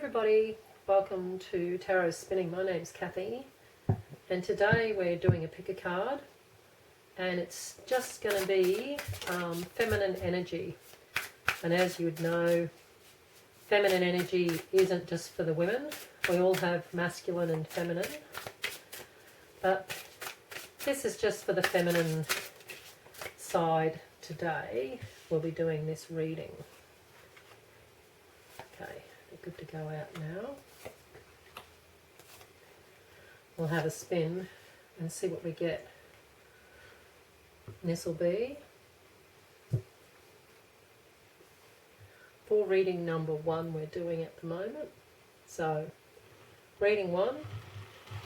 everybody, welcome to Tarot Spinning. My name's Kathy and today we're doing a pick a card and it's just going to be feminine energy. And as you would know, feminine energy isn't just for the women. We all have masculine and feminine, but this is just for the feminine side today. We'll be doing this reading. Okay, good to go out now. We'll have a spin and see what we get. This will be for reading number 1 we're doing at the moment. So, reading 1,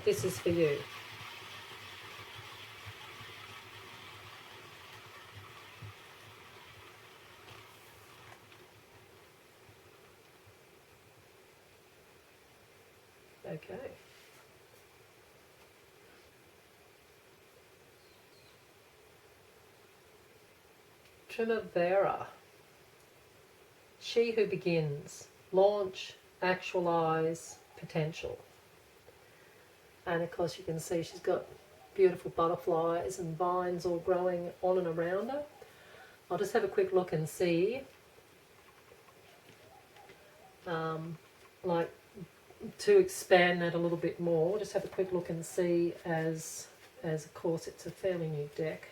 this is for you. Okay. Primavera. She who begins. Launch, actualize, potential. And of course you can see she's got beautiful butterflies and vines all growing on and around her. I'll just have a quick look and see. Like, to expand that a little bit more, just have a quick look and see as of course it's a fairly new deck.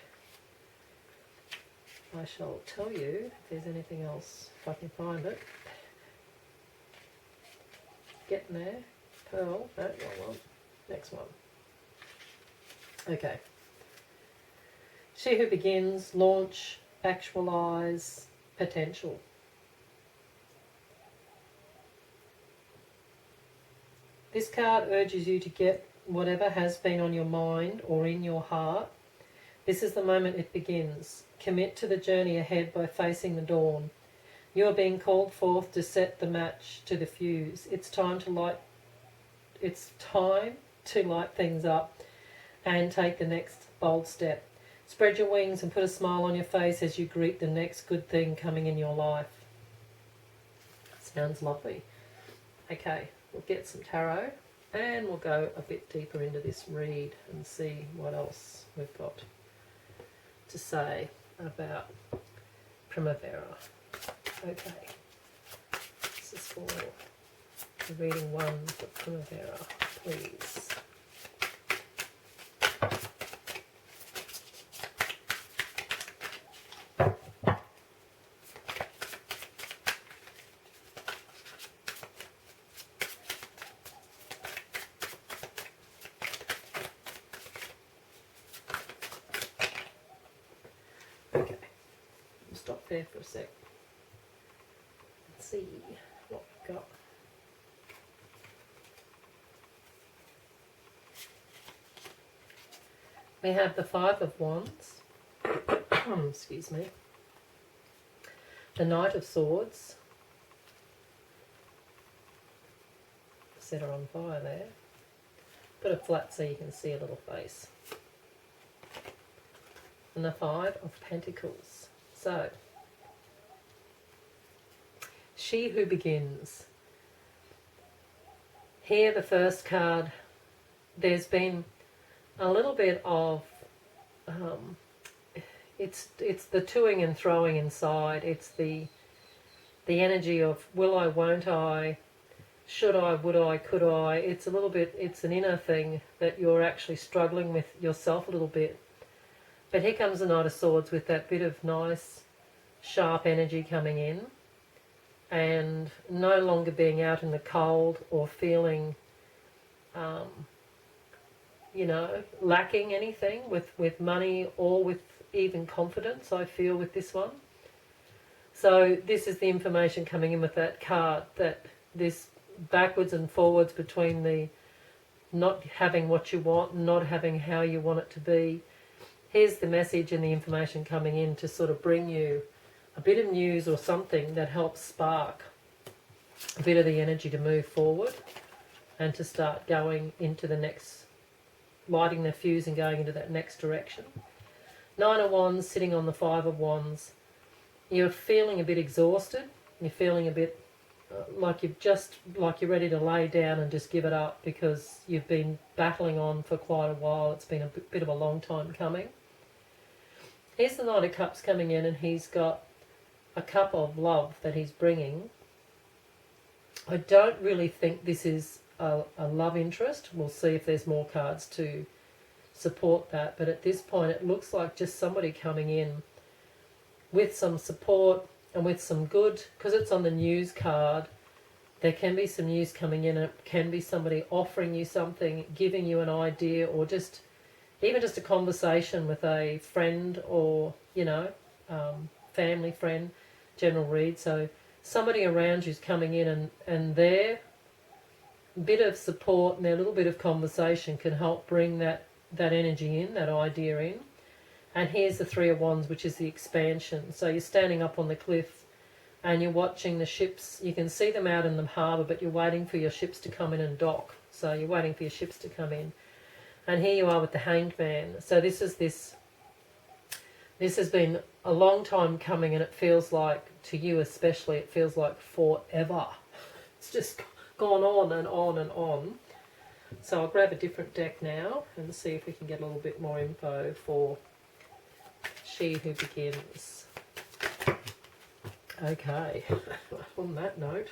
I shall tell you if there's anything else, if I can find it. Getting there. Pearl, no, wrong one. Next one. Okay. She who begins, launch, actualize, potential. This card urges you to get whatever has been on your mind or in your heart. This is the moment it begins. Commit to the journey ahead by facing the dawn. You are being called forth to set the match to the fuse. It's time to light things up and take the next bold step. Spread your wings and put a smile on your face as you greet the next good thing coming in your life. Sounds lovely. Okay. We'll get some tarot and we'll go a bit deeper into this read and see what else we've got to say about Primavera. Okay, this is for the reading 1 for Primavera, please. Okay, we'll stop there for a sec. Let's see what we've got. We have the 5 of Wands, excuse me, the Knight of Swords, set her on fire there, put it flat so you can see a little face. And the 5 of Pentacles. So, she who begins. Here, the first card, there's been a little bit of, it's the toing and throwing inside. It's the energy of will I, won't I, should I, would I, could I. It's a little bit, it's an inner thing that you're actually struggling with yourself a little bit. But here comes the Knight of Swords with that bit of nice, sharp energy coming in and no longer being out in the cold or feeling, lacking anything with money or with even confidence, I feel, with this one. So this is the information coming in with that card, that this backwards and forwards between the not having what you want and not having how you want it to be. Here's the message and the information coming in to sort of bring you a bit of news or something that helps spark a bit of the energy to move forward and to start going into the next, lighting the fuse and going into that next direction. 9 of Wands sitting on the 5 of Wands. You're feeling a bit exhausted. You're feeling a bit like you're ready to lay down and just give it up because you've been battling on for quite a while. It's been a bit of a long time coming. Here's the Knight of Cups coming in, and he's got a cup of love that he's bringing. I don't really think this is a love interest. We'll see if there's more cards to support that, but at this point it looks like just somebody coming in with some support and with some good, because it's on the news card. There can be some news coming in, and it can be somebody offering you something, giving you an idea, or just even just a conversation with a friend or, you know, family friend, general read. So somebody around you's coming in, and their bit of support and their little bit of conversation can help bring that energy in, that idea in. And here's the Three of Wands, which is the expansion. So you're standing up on the cliff and you're watching the ships. You can see them out in the harbour, but you're waiting for your ships to come in and dock. So you're waiting for your ships to come in. And here you are with the Hanged Man. So this has been a long time coming, and it feels like, to you especially, it feels like forever. It's just gone on and on and on. So I'll grab a different deck now and see if we can get a little bit more info for She Who Begins. Okay, on that note,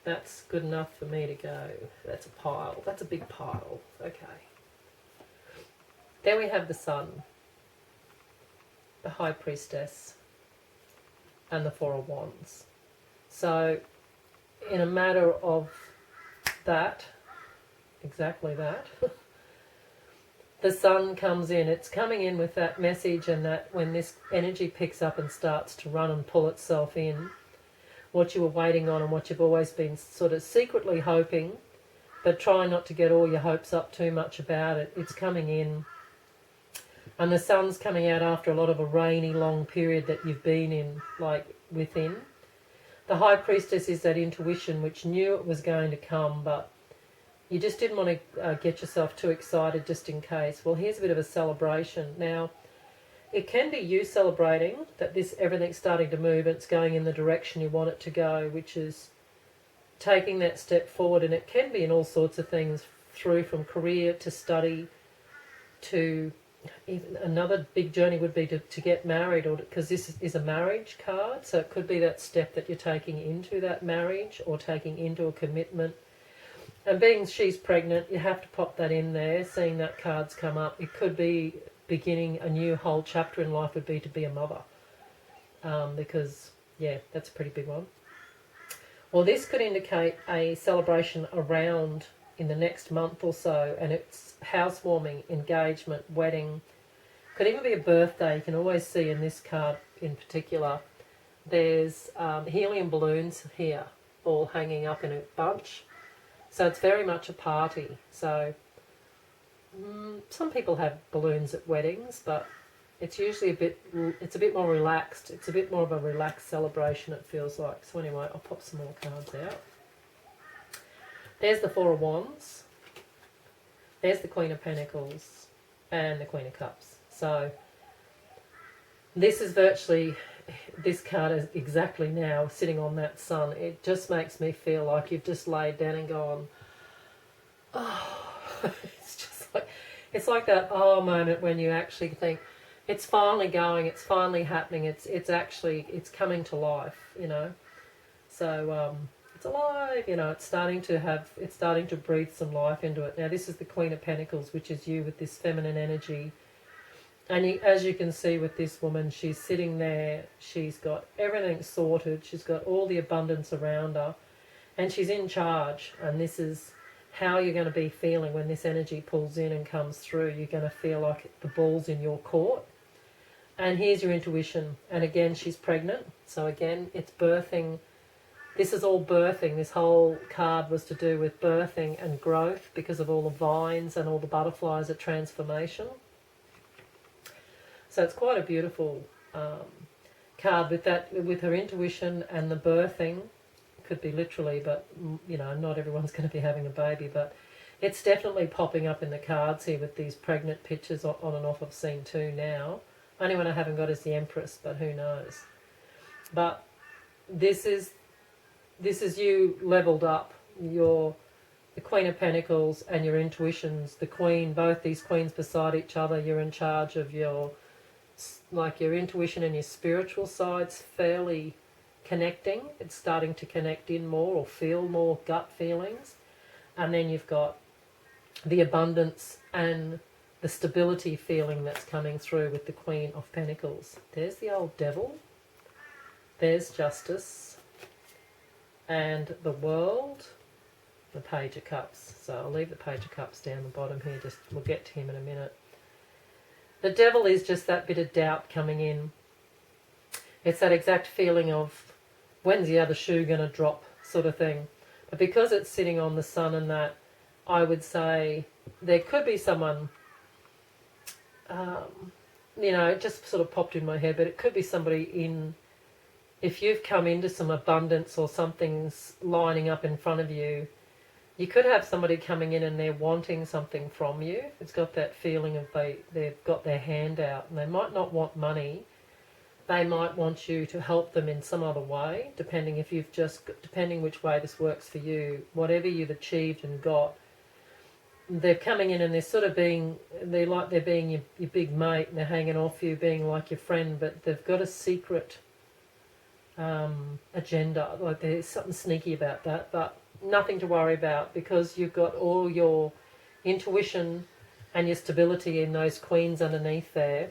that's good enough for me to go. That's a pile. That's a big pile. Okay. There we have the Sun, the High Priestess, and the Four of Wands. So in a matter of that, exactly that, the Sun comes in. It's coming in with that message, and that when this energy picks up and starts to run and pull itself in, what you were waiting on and what you've always been sort of secretly hoping, but try not to get all your hopes up too much about it. It's coming in, and the Sun's coming out after a lot of a rainy long period that you've been in, like within. The High Priestess is that intuition which knew it was going to come, but you just didn't want to get yourself too excited just in case. Well, here's a bit of a celebration. Now, it can be you celebrating that everything's starting to move and it's going in the direction you want it to go, which is taking that step forward. And it can be in all sorts of things, through from career to study to even another big journey would be to get married, or because this is a marriage card. So it could be that step that you're taking into that marriage or taking into a commitment. And being she's pregnant, you have to pop that in there, seeing that card's come up. It could be beginning a new whole chapter in life, would be to be a mother. Because, yeah, that's a pretty big one. Well, this could indicate a celebration around in the next month or so, and it's housewarming, engagement, wedding. Could even be a birthday. You can always see in this card in particular, there's helium balloons here, all hanging up in a bunch. So it's very much a party. So some people have balloons at weddings, but it's usually it's a bit more relaxed. It's a bit more of a relaxed celebration, it feels like. So anyway, I'll pop some more cards out. There's the Four of Wands. There's the Queen of Pentacles and the Queen of Cups. So this is virtually, this card is exactly now sitting on that Sun. It just makes me feel like you've just laid down and gone, oh, it's like that oh moment when you actually think it's finally going, it's finally happening, it's coming to life, you know. So it's alive, you know, it's starting to breathe some life into it. Now this is the Queen of Pentacles, which is you with this feminine energy. And as you can see with this woman, she's sitting there, she's got everything sorted, she's got all the abundance around her, and she's in charge. And this is how you're going to be feeling when this energy pulls in and comes through. You're going to feel like the ball's in your court. And here's your intuition. And again, she's pregnant. So again, it's birthing. This is all birthing. This whole card was to do with birthing and growth because of all the vines and all the butterflies at transformation. So it's quite a beautiful card with her intuition and the birthing. Could be literally, but you know, not everyone's going to be having a baby, but it's definitely popping up in the cards here with these pregnant pictures on and off. I've seen two now. Only one I haven't got is the Empress, but who knows. But this is this is you leveled up. You're the Queen of Pentacles and your intuitions, the Queen, both these queens beside each other. You're in charge of your intuition and your spiritual sides fairly connecting. It's starting to connect in more or feel more gut feelings. And then you've got the abundance and the stability feeling that's coming through with the Queen of Pentacles. There's the old Devil. There's Justice. And the World. The Page of Cups. So I'll leave the Page of Cups down the bottom here. We'll get to him in a minute. The Devil is just that bit of doubt coming in. It's that exact feeling of when's the other shoe going to drop sort of thing. But because it's sitting on the Sun and that, I would say there could be someone, it just sort of popped in my head, but it could be somebody if you've come into some abundance or something's lining up in front of you, you could have somebody coming in and they're wanting something from you. It's got that feeling of they've got their hand out, and they might not want money. They might want you to help them in some other way, depending which way this works for you. Whatever you've achieved and got, they're coming in and they're being your big mate, and they're hanging off you, being like your friend, but they've got a secret agenda. Like there's something sneaky about that, but nothing to worry about, because you've got all your intuition and your stability in those queens underneath there.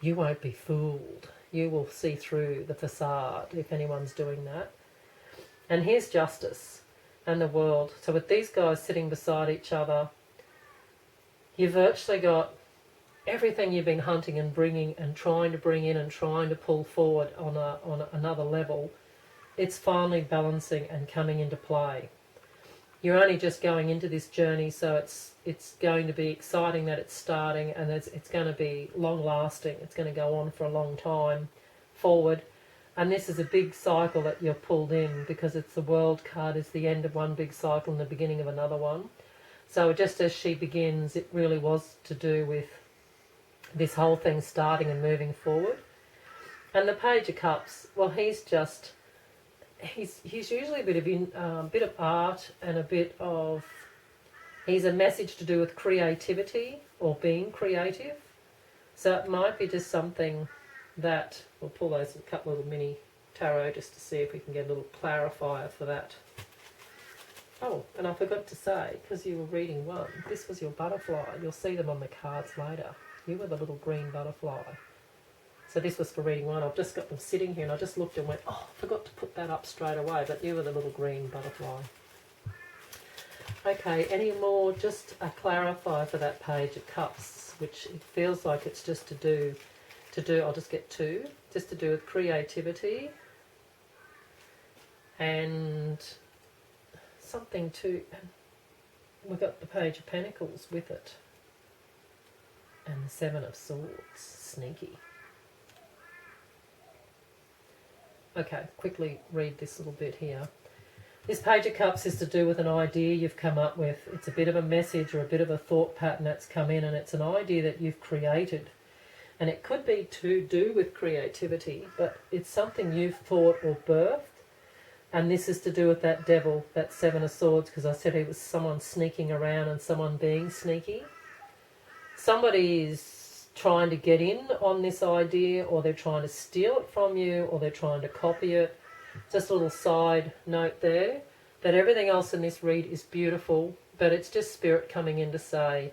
You won't be fooled. You will see through the facade if anyone's doing that. And here's Justice and the World. So with these guys sitting beside each other, you've virtually got everything you've been hunting and bringing and trying to bring in and trying to pull forward on another level. It's finally balancing and coming into play. You're only just going into this journey, so it's going to be exciting that it's starting, and it's going to be long lasting. It's going to go on for a long time forward. And this is a big cycle that you're pulled in, because it's the World card is the end of one big cycle and the beginning of another one. So just as she begins, it really was to do with this whole thing starting and moving forward. And the Page of Cups, well, he's usually a bit of art and a bit of, he's a message to do with creativity or being creative. So it might be just something that, we'll pull those a couple of little mini tarot just to see if we can get a little clarifier for that. Oh, and I forgot to say, because you were reading one, this was your butterfly. You'll see them on the cards later. You were the little green butterfly. So this was for reading one. I've just got them sitting here and I just looked and went, oh, I forgot to put that up straight away, but you were the little green butterfly. Okay, any more, just a clarifier for that Page of Cups, which it feels like it's just to do, I'll just get two, just to do with creativity and something to, we've got the Page of Pentacles with it and the Seven of Swords, sneaky. Okay, quickly read this little bit here. This Page of Cups is to do with an idea you've come up with. It's a bit of a message or a bit of a thought pattern that's come in, and it's an idea that you've created. And it could be to do with creativity, but it's something you've thought or birthed. And this is to do with that Devil, that Seven of Swords, because I said it was someone sneaking around and someone being sneaky. Somebody is trying to get in on this idea, or they're trying to steal it from you, or they're trying to copy it. Just a little side note there, that everything else in this read is beautiful, but it's just Spirit coming in to say,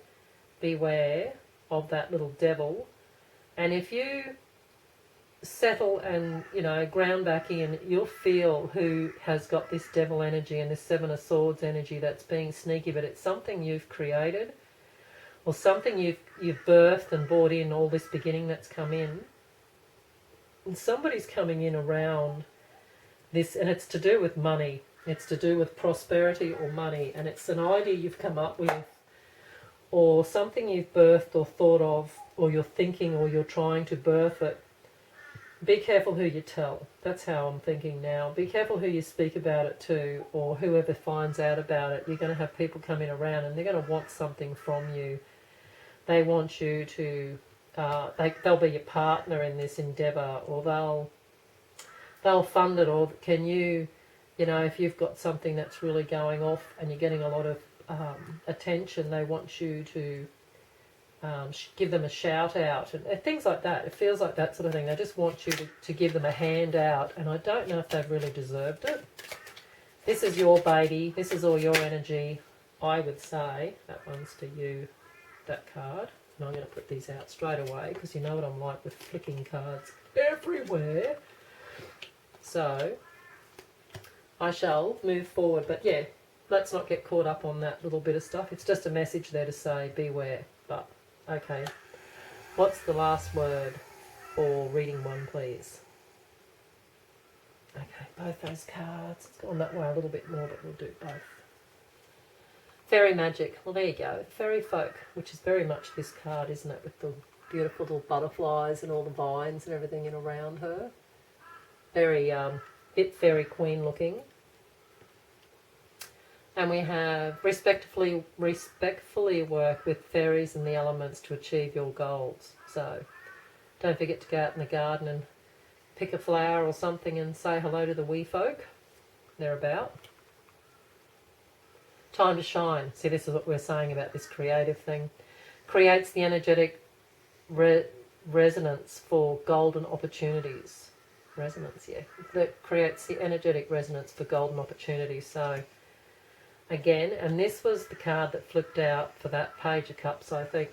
beware of that little Devil. And if you settle and, ground back in, you'll feel who has got this Devil energy and this Seven of Swords energy that's being sneaky, but it's something you've created or something you've birthed and brought in, all this beginning that's come in. And somebody's coming in around this, and it's to do with money. It's to do with prosperity or money, and it's an idea you've come up with or something you've birthed or thought of, or you're thinking, or you're trying to birth it. Be careful who you tell. That's how I'm thinking now. Be careful who you speak about it to, or whoever finds out about it. You're going to have people coming around and they're going to want something from you. They want you to, they'll be your partner in this endeavour, or they'll fund it, or can you You know, if you've got something that's really going off and you're getting a lot of attention, they want you to give them a shout out and things like that. It feels like that sort of thing. They just want you to give them a hand out, and I don't know if they've really deserved it. This is your baby. This is all your energy. I would say that one's to you, that card. And I'm going to put these out straight away because you know what I'm like with flicking cards everywhere. So I shall move forward. But yeah, let's not get caught up on that little bit of stuff. It's just a message there to say beware. But okay, what's the last word for reading 1, please? Okay, both those cards. It's gone that way a little bit more, but we'll do both. Fairy magic. Well, there you go. Fairy folk, which is very much this card, isn't it? With the beautiful little butterflies and all the vines and everything in around her. Very bit fairy queen looking. And we have respectfully work with fairies and the elements to achieve your goals. So don't forget to go out in the garden and pick a flower or something and say hello to the wee folk. They're about. Time to shine. See, this is what we're saying about this creative thing. Creates the energetic resonance for golden opportunities. Resonance, yeah. That creates the energetic resonance for golden opportunities. So, again, and this was the card that flipped out for that Page of Cups, I think.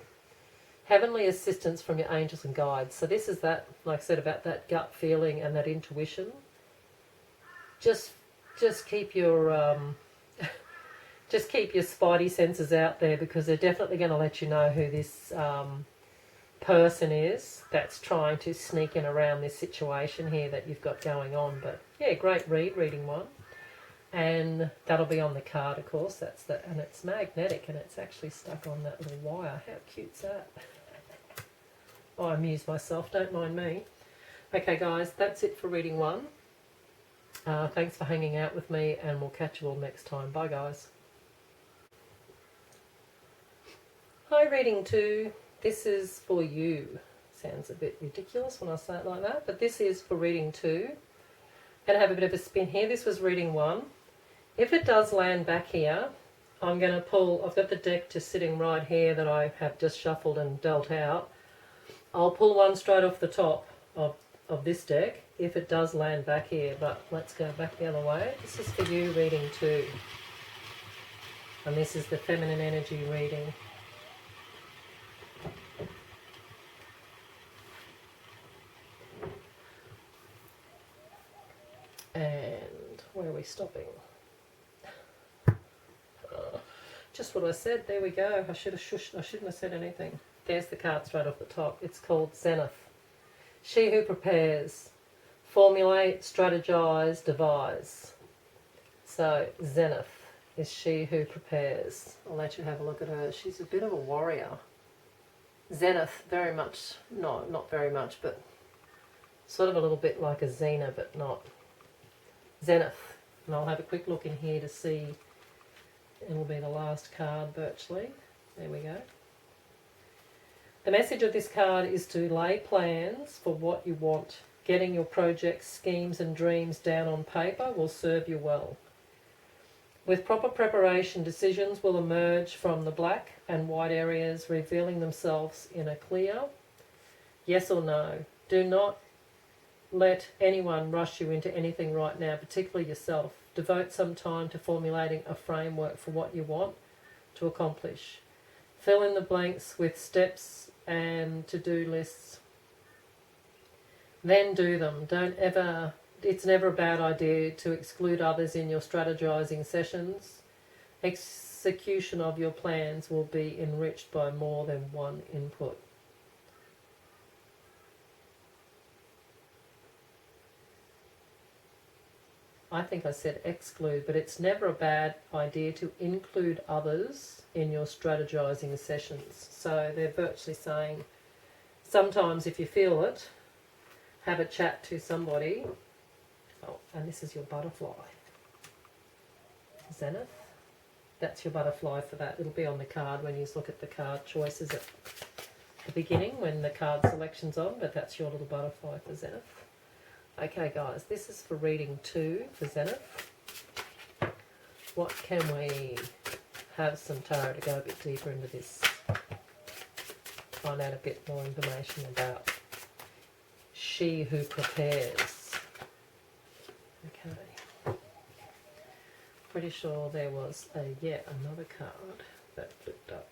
Heavenly assistance from your angels and guides. So this is that, like I said, about that gut feeling and that intuition. Just keep your just keep your spidey senses out there, because they're definitely going to let you know who this person is that's trying to sneak in around this situation here that you've got going on. But yeah, great reading 1. And that'll be on the card, of course. That's the, and it's magnetic, and it's actually stuck on that little wire. How cute's that? Oh, I amuse myself, don't mind me. Okay, guys, that's it for reading 1. Thanks for hanging out with me, and we'll catch you all next time. Bye, guys. Hi, reading 2. This is for you. Sounds a bit ridiculous when I say it like that, but this is for reading 2. Going to have a bit of a spin here. This was reading 1. If it does land back here, I'm going to pull, I've got the deck just sitting right here that I have just shuffled and dealt out. I'll pull one straight off the top of this deck if it does land back here, but let's go back the other way. This is for you, reading 2. And this is the feminine energy reading. And where are we stopping? Just what I said. There we go. I should have shushed. I shouldn't have said anything. There's the card straight off the top. It's called Zenith. She who prepares, formulate, strategize, devise. So Zenith is she who prepares. I'll let you have a look at her. She's a bit of a warrior. Zenith, very much, no, not very much, but sort of a little bit like a Xena, but not. Zenith. And I'll have a quick look in here to see. It'll be the last card virtually. There we go. The message of this card is to lay plans for what you want. Getting your projects, schemes and dreams down on paper will serve you well. With proper preparation, decisions will emerge from the black and white areas, revealing themselves in a clear yes or no. Do not let anyone rush you into anything right now, particularly yourself. Devote some time to formulating a framework for what you want to accomplish. Fill in the blanks with steps and to-do lists. Then do them. It's never a bad idea to exclude others in your strategizing sessions. Execution of your plans will be enriched by more than one input. I think I said exclude, but it's never a bad idea to include others in your strategizing sessions. So they're virtually saying, sometimes if you feel it, have a chat to somebody. Oh, and this is your butterfly. Zenith. That's your butterfly for that. It'll be on the card when you look at the card choices at the beginning when the card selection's on, but that's your little butterfly for Zenith. Okay guys, this is for reading 2 for Zenith. What can we have some tarot to go a bit deeper into this? Find out a bit more information about she who prepares. Okay. Pretty sure there was yet another card that flipped up.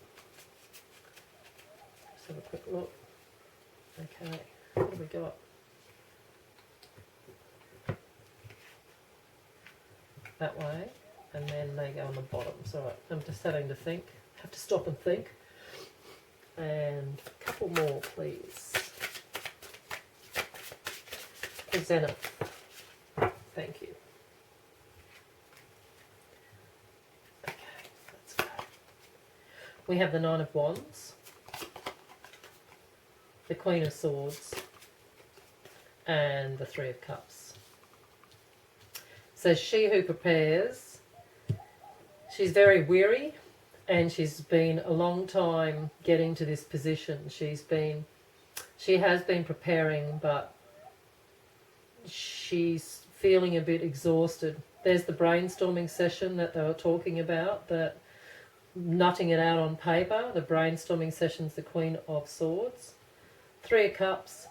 Let's have a quick look. Okay, what have we got? That way, and then they go on the bottom. So I'm just having to think, have to stop and think. And a couple more, please. Zenith. Thank you. Okay, let's go. We have the Nine of Wands, the Queen of Swords, and the Three of Cups. So she who prepares, she's very weary, and she's been a long time getting to this position. She has been preparing, but she's feeling a bit exhausted. There's the brainstorming session that they were talking about, that nutting it out on paper. The brainstorming session's the Queen of Swords. Three of Cups.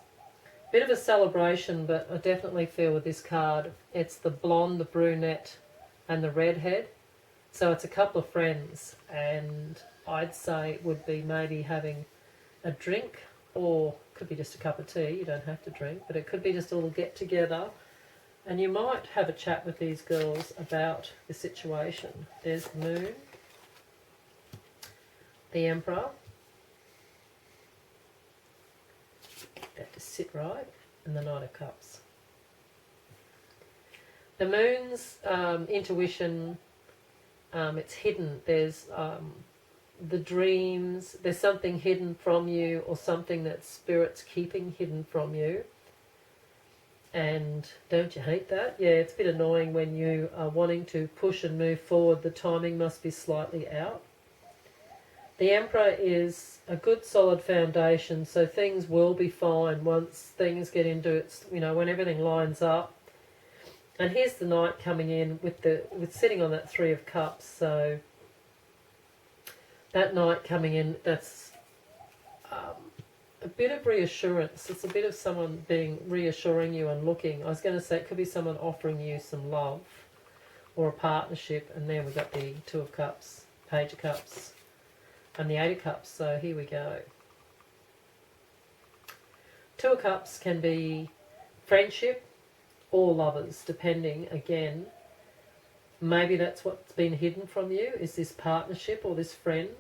Bit of a celebration, but I definitely feel with this card, it's the blonde, the brunette, and the redhead. So it's a couple of friends, and I'd say it would be maybe having a drink, or could be just a cup of tea. You don't have to drink, but it could be just a little get together, and you might have a chat with these girls about the situation. There's the Moon, the Emperor. That to sit right, and the Knight of Cups. The Moon's intuition, it's hidden. There's the dreams, there's something hidden from you, or something that Spirit's keeping hidden from you. And don't you hate that? Yeah, it's a bit annoying when you are wanting to push and move forward. The timing must be slightly out. The Emperor is a good solid foundation, so things will be fine once things get into it, when everything lines up. And here's the Knight coming in with sitting on that Three of Cups. So that Knight coming in, that's a bit of reassurance. It's a bit of someone reassuring you and looking. I was going to say it could be someone offering you some love or a partnership. And there we've got the Two of Cups, Page of Cups, and the Eight of Cups. So here we go. Two of Cups can be friendship or lovers, depending, again. Maybe that's what's been hidden from you, is this partnership or this friend.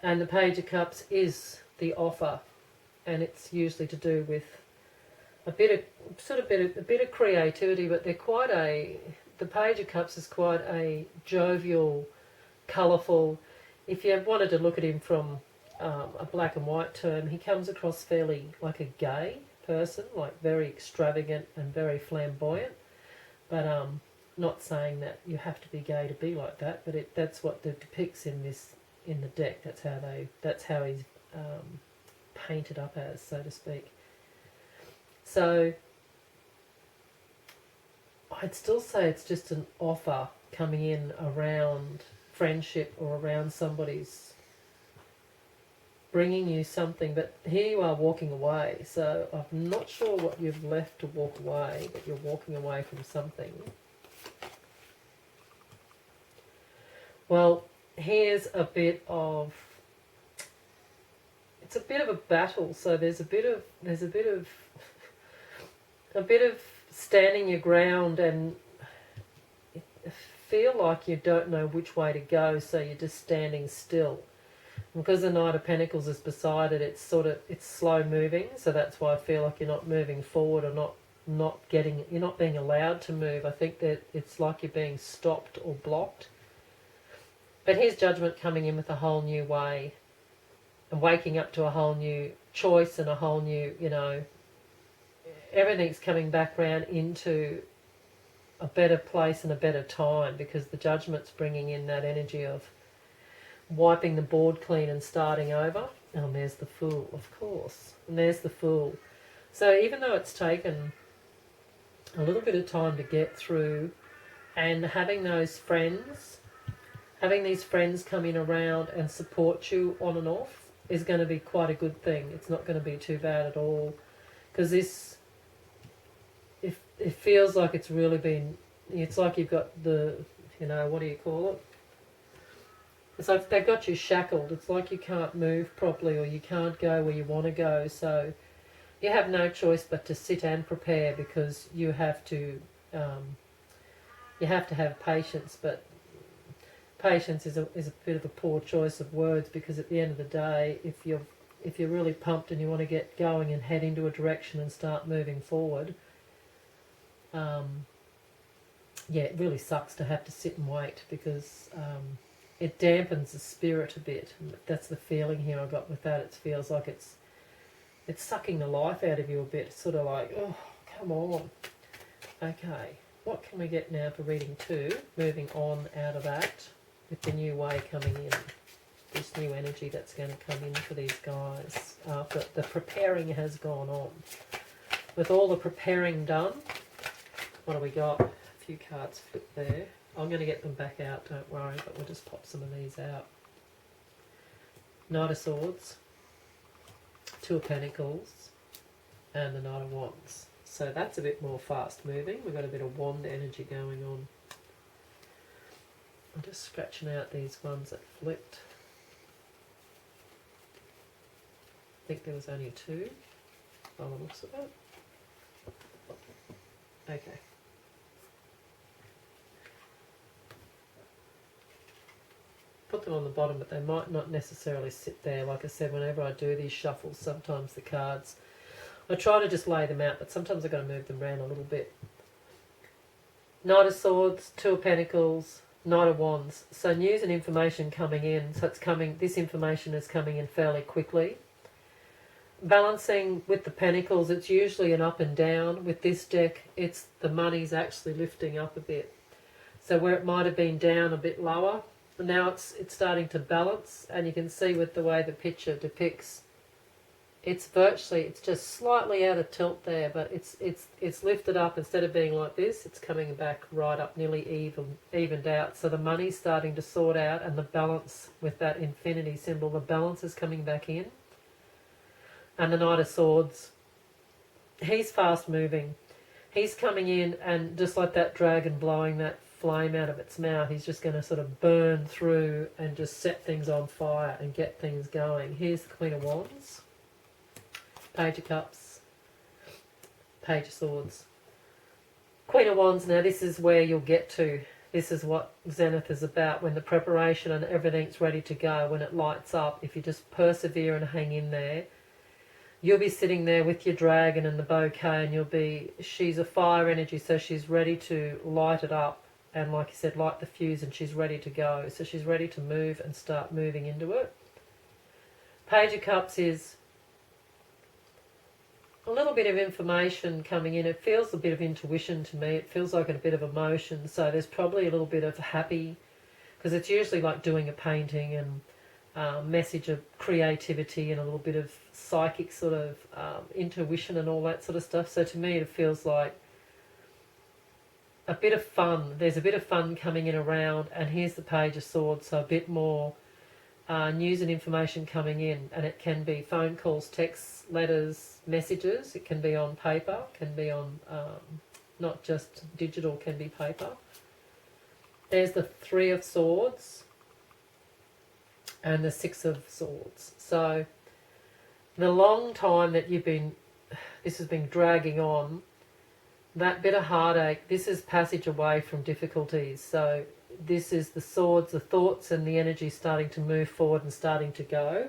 And the Page of Cups is the offer, and it's usually to do with a bit of creativity, but they're the Page of Cups is quite a jovial, colourful. If you wanted to look at him from a black and white term, he comes across fairly like a gay person, like very extravagant and very flamboyant. But not saying that you have to be gay to be like that, but that's what it depicts in the deck. That's how he's painted up as, so to speak. So I'd still say it's just an offer coming in around friendship or around somebody's bringing you something, but here you are walking away. So I'm not sure what you've left to walk away, but you're walking away from something. Well, here's a bit of a battle. So there's a bit of standing your ground, and feel like you don't know which way to go, so you're just standing still. Because the Knight of Pentacles is beside it, it's slow moving, so that's why I feel like you're not moving forward, or you're not being allowed to move. I think that it's like you're being stopped or blocked. But here's Judgment coming in with a whole new way, and waking up to a whole new choice and a whole new, everything's coming back round into a better place and a better time, because the Judgment's bringing in that energy of wiping the board clean and starting over. And there's the Fool, of course. And there's the Fool. So even though it's taken a little bit of time to get through And having those friends, having these friends come in around and support you on and off is going to be quite a good thing. It's not going to be too bad at all, because this, if it feels like it's really been, it's like you've got the, you know, what do you call it? It's like they've got you shackled. It's like you can't move properly, or you can't go where you want to go. So you have no choice but to sit and prepare, because you have to have patience. But patience is a bit of a poor choice of words, because at the end of the day, if you're really pumped and you want to get going and head into a direction and start moving forward, yeah, it really sucks to have to sit and wait, because it dampens the spirit a bit. That's the feeling here I got with that. It feels like it's sucking the life out of you a bit. It's sort of like, oh, come on. Okay, what can we get now for reading 2? Moving on out of that, with the new way coming in. This new energy that's going to come in for these guys after the preparing has gone on. With all the preparing done, what do we got? A few cards flipped there. I'm going to get them back out, don't worry, but we'll just pop some of these out. Knight of Swords, 2 of Pentacles, and the Knight of Wands. So that's a bit more fast moving. We've got a bit of wand energy going on. I'm just scratching out these ones that flipped. I think there was only 2 by the looks of it. Okay. Put them on the bottom, but they might not necessarily sit there. Like I said, whenever I do these shuffles, sometimes the cards, I try to just lay them out, but sometimes I've got to move them around a little bit. Knight of Swords, 2 of Pentacles, Knight of Wands. So news and information coming in. So it's coming. This information is coming in fairly quickly. Balancing with the Pentacles, it's usually an up and down. With this deck, it's the money's actually lifting up a bit. So where it might have been down a bit lower, now it's starting to balance, and you can see with the way the picture depicts, it's just slightly out of tilt there, but it's lifted up. Instead of being like this, it's coming back right up, nearly evened out. So the money's starting to sort out, and the balance with that infinity symbol, the balance is coming back in. And the Knight of Swords, he's fast moving. He's coming in, and just like that dragon blowing that flame out of its mouth, he's just going to sort of burn through and just set things on fire and get things going. Here's the Queen of Wands, Page of Cups, Page of Swords. Queen of Wands, now this is where you'll get to. This is what Zenith is about, when the preparation and everything's ready to go, when it lights up. If you just persevere and hang in there, you'll be sitting there with your dragon and the bouquet, and she's a fire energy, so she's ready to light it up. And like you said, light the fuse, and she's ready to go. So she's ready to move and start moving into it. Page of Cups is a little bit of information coming in. It feels a bit of intuition to me. It feels like a bit of emotion. So there's probably a little bit of happy, because it's usually like doing a painting and message of creativity and a little bit of psychic sort of intuition and all that sort of stuff. So to me it feels like a bit of fun. There's a bit of fun coming in around, and here's the Page of Swords, so a bit more news and information coming in, and it can be phone calls, texts, letters, messages. It can be on paper, can be on not just digital, can be paper. There's the 3 of Swords and the 6 of Swords. So the long time that this has been dragging on, that bit of heartache, this is passage away from difficulties. So this is the swords, the thoughts and the energy starting to move forward and starting to go.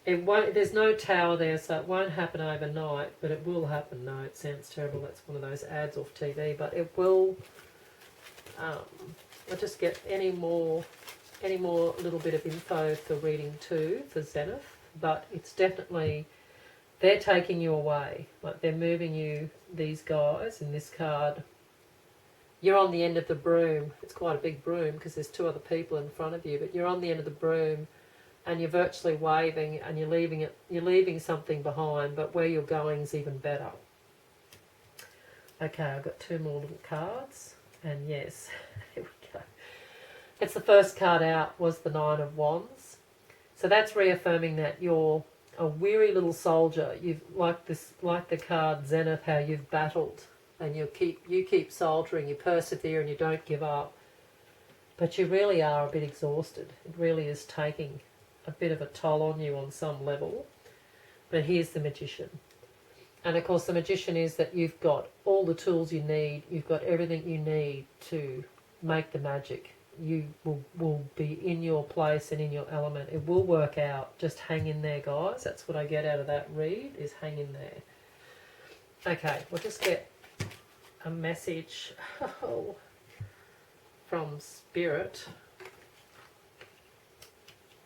It won't. There's no tower there, so it won't happen overnight, but it will happen. No, it sounds terrible. That's one of those ads off TV, but it will. I'll just get any more little bit of info for reading 2 for Zenith, but it's definitely, they're taking you away. Like they're moving you, these guys in this card. You're on the end of the broom. It's quite a big broom because there's 2 other people in front of you, but you're on the end of the broom and you're virtually waving, and you're leaving something behind, but where you're going is even better. Okay, I've got 2 more little cards. And yes, here we go. It's the first card out was the Nine of Wands. So that's reaffirming that you're a weary little soldier. You've like the card Zenith, how you've battled and you keep soldiering, you persevere and you don't give up. But you really are a bit exhausted. It really is taking a bit of a toll on you on some level. But here's the Magician. And of course the Magician is that you've got all the tools you need, you've got everything you need to make the magic. You will be in your place and in your element. It will work out. Just hang in there, guys. That's what I get out of that read, is hang in there. Okay, we'll just get a message from Spirit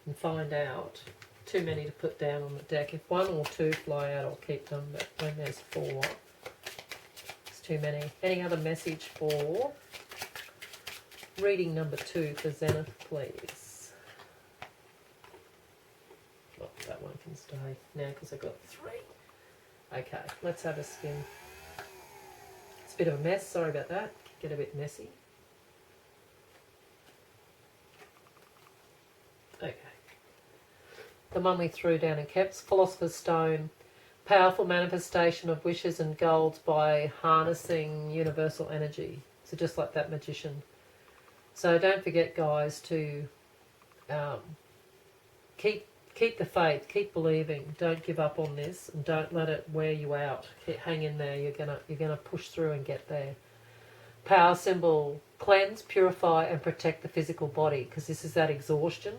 and find out. Too many to put down on the deck. If one or two fly out, I'll keep them, but when there's four, it's too many. Any other message for reading number 2 for Zenith, please? Well, that one can stay now because I've got 3. Okay, let's have a skim. It's a bit of a mess, sorry about that. Get a bit messy. Okay. The one we threw down and kept, Philosopher's Stone, powerful manifestation of wishes and goals by harnessing universal energy. So just like that Magician. So don't forget, guys, to keep the faith, keep believing. Don't give up on this, and don't let it wear you out. Hang in there. You're gonna push through and get there. Power symbol: cleanse, purify, and protect the physical body, because this is that exhaustion.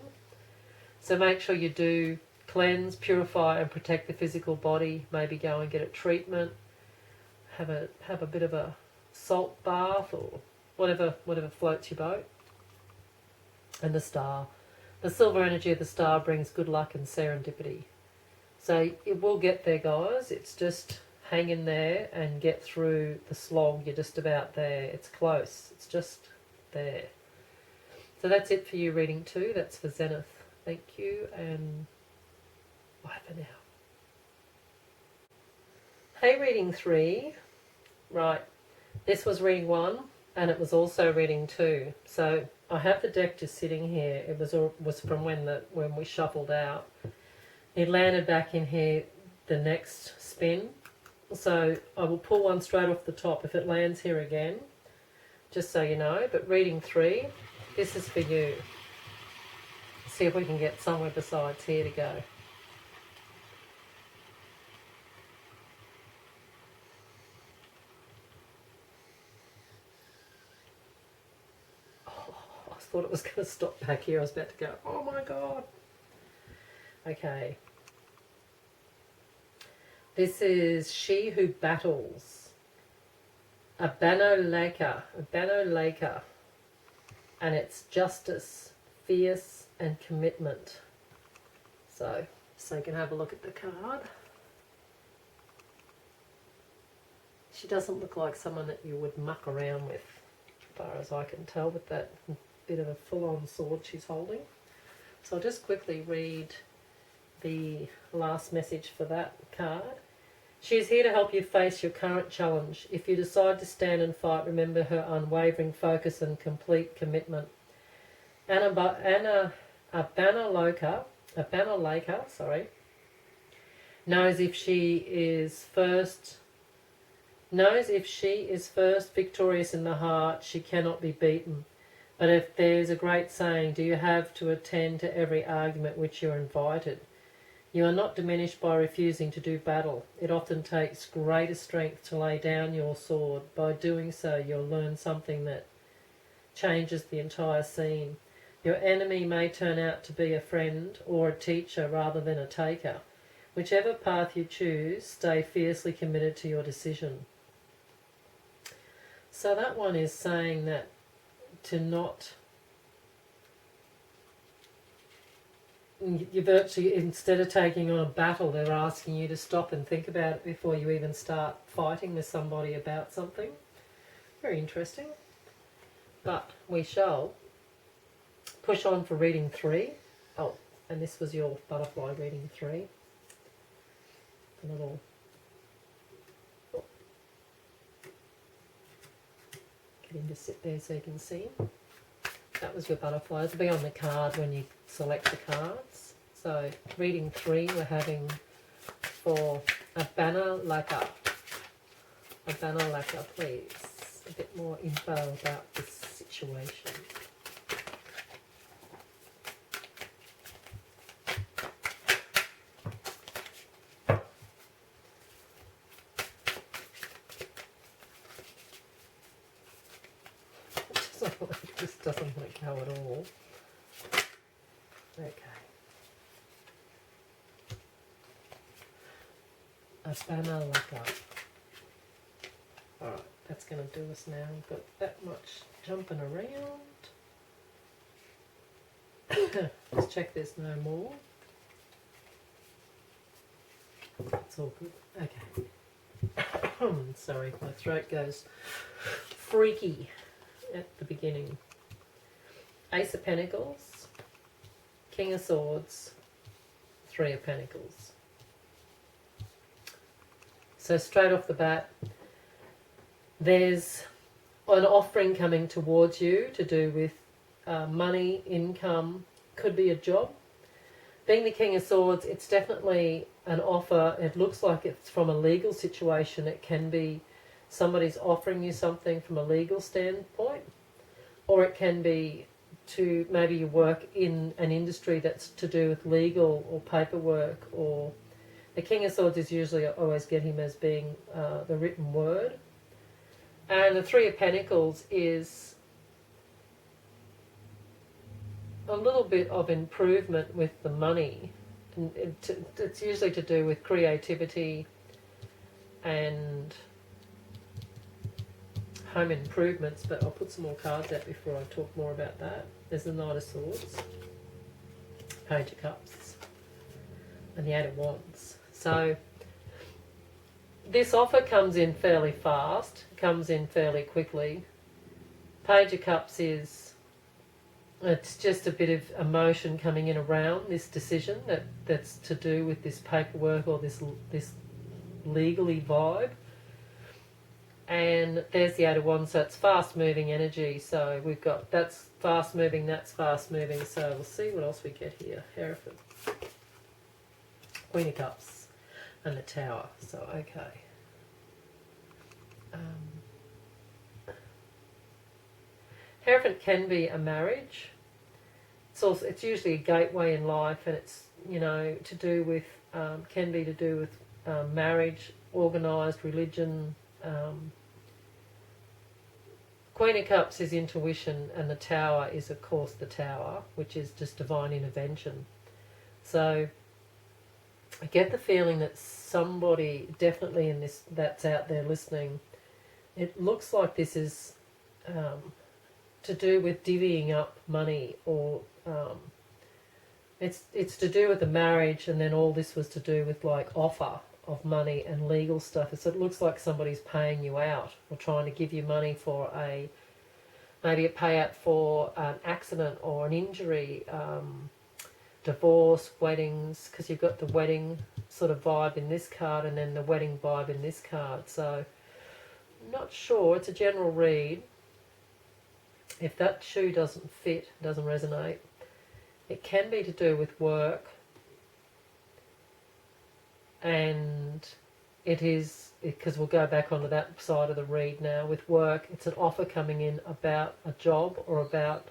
So make sure you do cleanse, purify, and protect the physical body. Maybe go and get a treatment. Have a bit of a salt bath or whatever floats your boat. And the star. The silver energy of the star brings good luck and serendipity. So it will get there, guys. It's just hang in there and get through the slog. You're just about there. It's close. It's just there. So that's it for you, reading 2. That's for Zenith. Thank you, and bye for now. Hey, reading 3. Right, this was reading 1, and it was also reading 2. So I have the deck just sitting here. It was from when we shuffled out. It landed back in here the next spin. So I will pull one straight off the top if it lands here again, just so you know. But reading 3, this is for you. See if we can get somewhere besides here to go. Oh, I thought it was going to stop back here. I was about to go, oh my God. Okay. This is She Who Battles. A Bano Laker. And it's justice, fierce, and commitment. So you can have a look at the card. She doesn't look like someone that you would muck around with, as far as I can tell, with that bit of a full-on sword she's holding. So I'll just quickly read the last message for that card. She is here to help you face your current challenge. If you decide to stand and fight, remember her unwavering focus and complete commitment. A banner laker, knows if she is first victorious in the heart, she cannot be beaten. But if there's a great saying, do you have to attend to every argument which you're invited? You are not diminished by refusing to do battle. It often takes greater strength to lay down your sword. By doing so, you'll learn something that changes the entire scene. Your enemy may turn out to be a friend or a teacher rather than a taker. Whichever path you choose, stay fiercely committed to your decision. So that one is saying that to not... You virtually, instead of taking on a battle, they're asking you to stop and think about it before you even start fighting with somebody about something. Very interesting. But we shall push on for reading 3. Oh, and this was your butterfly reading 3. A little... pen just sit there so you can see. That was your butterflies. It'll be on the card when you select the cards. So reading 3 we're having for a banner lacquer. A banner lacquer, please. A bit more info about this situation. This doesn't want to go at all. Okay. A banner lacquer. Alright, that's going to do us now. We've got that much jumping around. Let's check there's no more. It's all good. Okay. Sorry, my throat goes freaky at the beginning. Ace of Pentacles, King of Swords, 3 of Pentacles. So straight off the bat, there's an offering coming towards you to do with money, income, could be a job. Being the King of Swords, it's definitely an offer. It looks like it's from a legal situation. It can be somebody's offering you something from a legal standpoint, or it can be to maybe you work in an industry that's to do with legal or paperwork. Or the King of Swords is usually, I always get him as being the written word. And the 3 of Pentacles is a little bit of improvement with the money. And it's usually to do with creativity and home improvements, but I'll put some more cards out before I talk more about that. There's the Knight of Swords, Page of Cups, and the 8 of Wands. So this offer comes in fairly fast, comes in fairly quickly. Page of Cups is, it's just a bit of emotion coming in around this decision that's to do with this paperwork or this legally vibe. And there's the 8 of Wands, so it's fast moving energy. So we've got that's fast moving, that's fast moving. So we'll see what else we get here. Hierophant, Queen of Cups, and the Tower. So okay. Hierophant can be a marriage. It's usually a gateway in life, and it's, you know, to do with can be to do with marriage, organised religion. Queen of Cups is intuition, and the Tower is, of course, the Tower, which is just divine intervention. So I get the feeling that somebody definitely in this that's out there listening, it looks like this is to do with divvying up money, or it's to do with the marriage, and then all this was to do with like offer of money and legal stuff. So it looks like somebody's paying you out or trying to give you money for maybe a payout for an accident or an injury, divorce, weddings, because you've got the wedding sort of vibe in this card and then the wedding vibe in this card. So not sure, it's a general read. If that shoe doesn't fit, doesn't resonate, it can be to do with work. And it is, because we'll go back onto that side of the read now. With work, it's an offer coming in about a job or about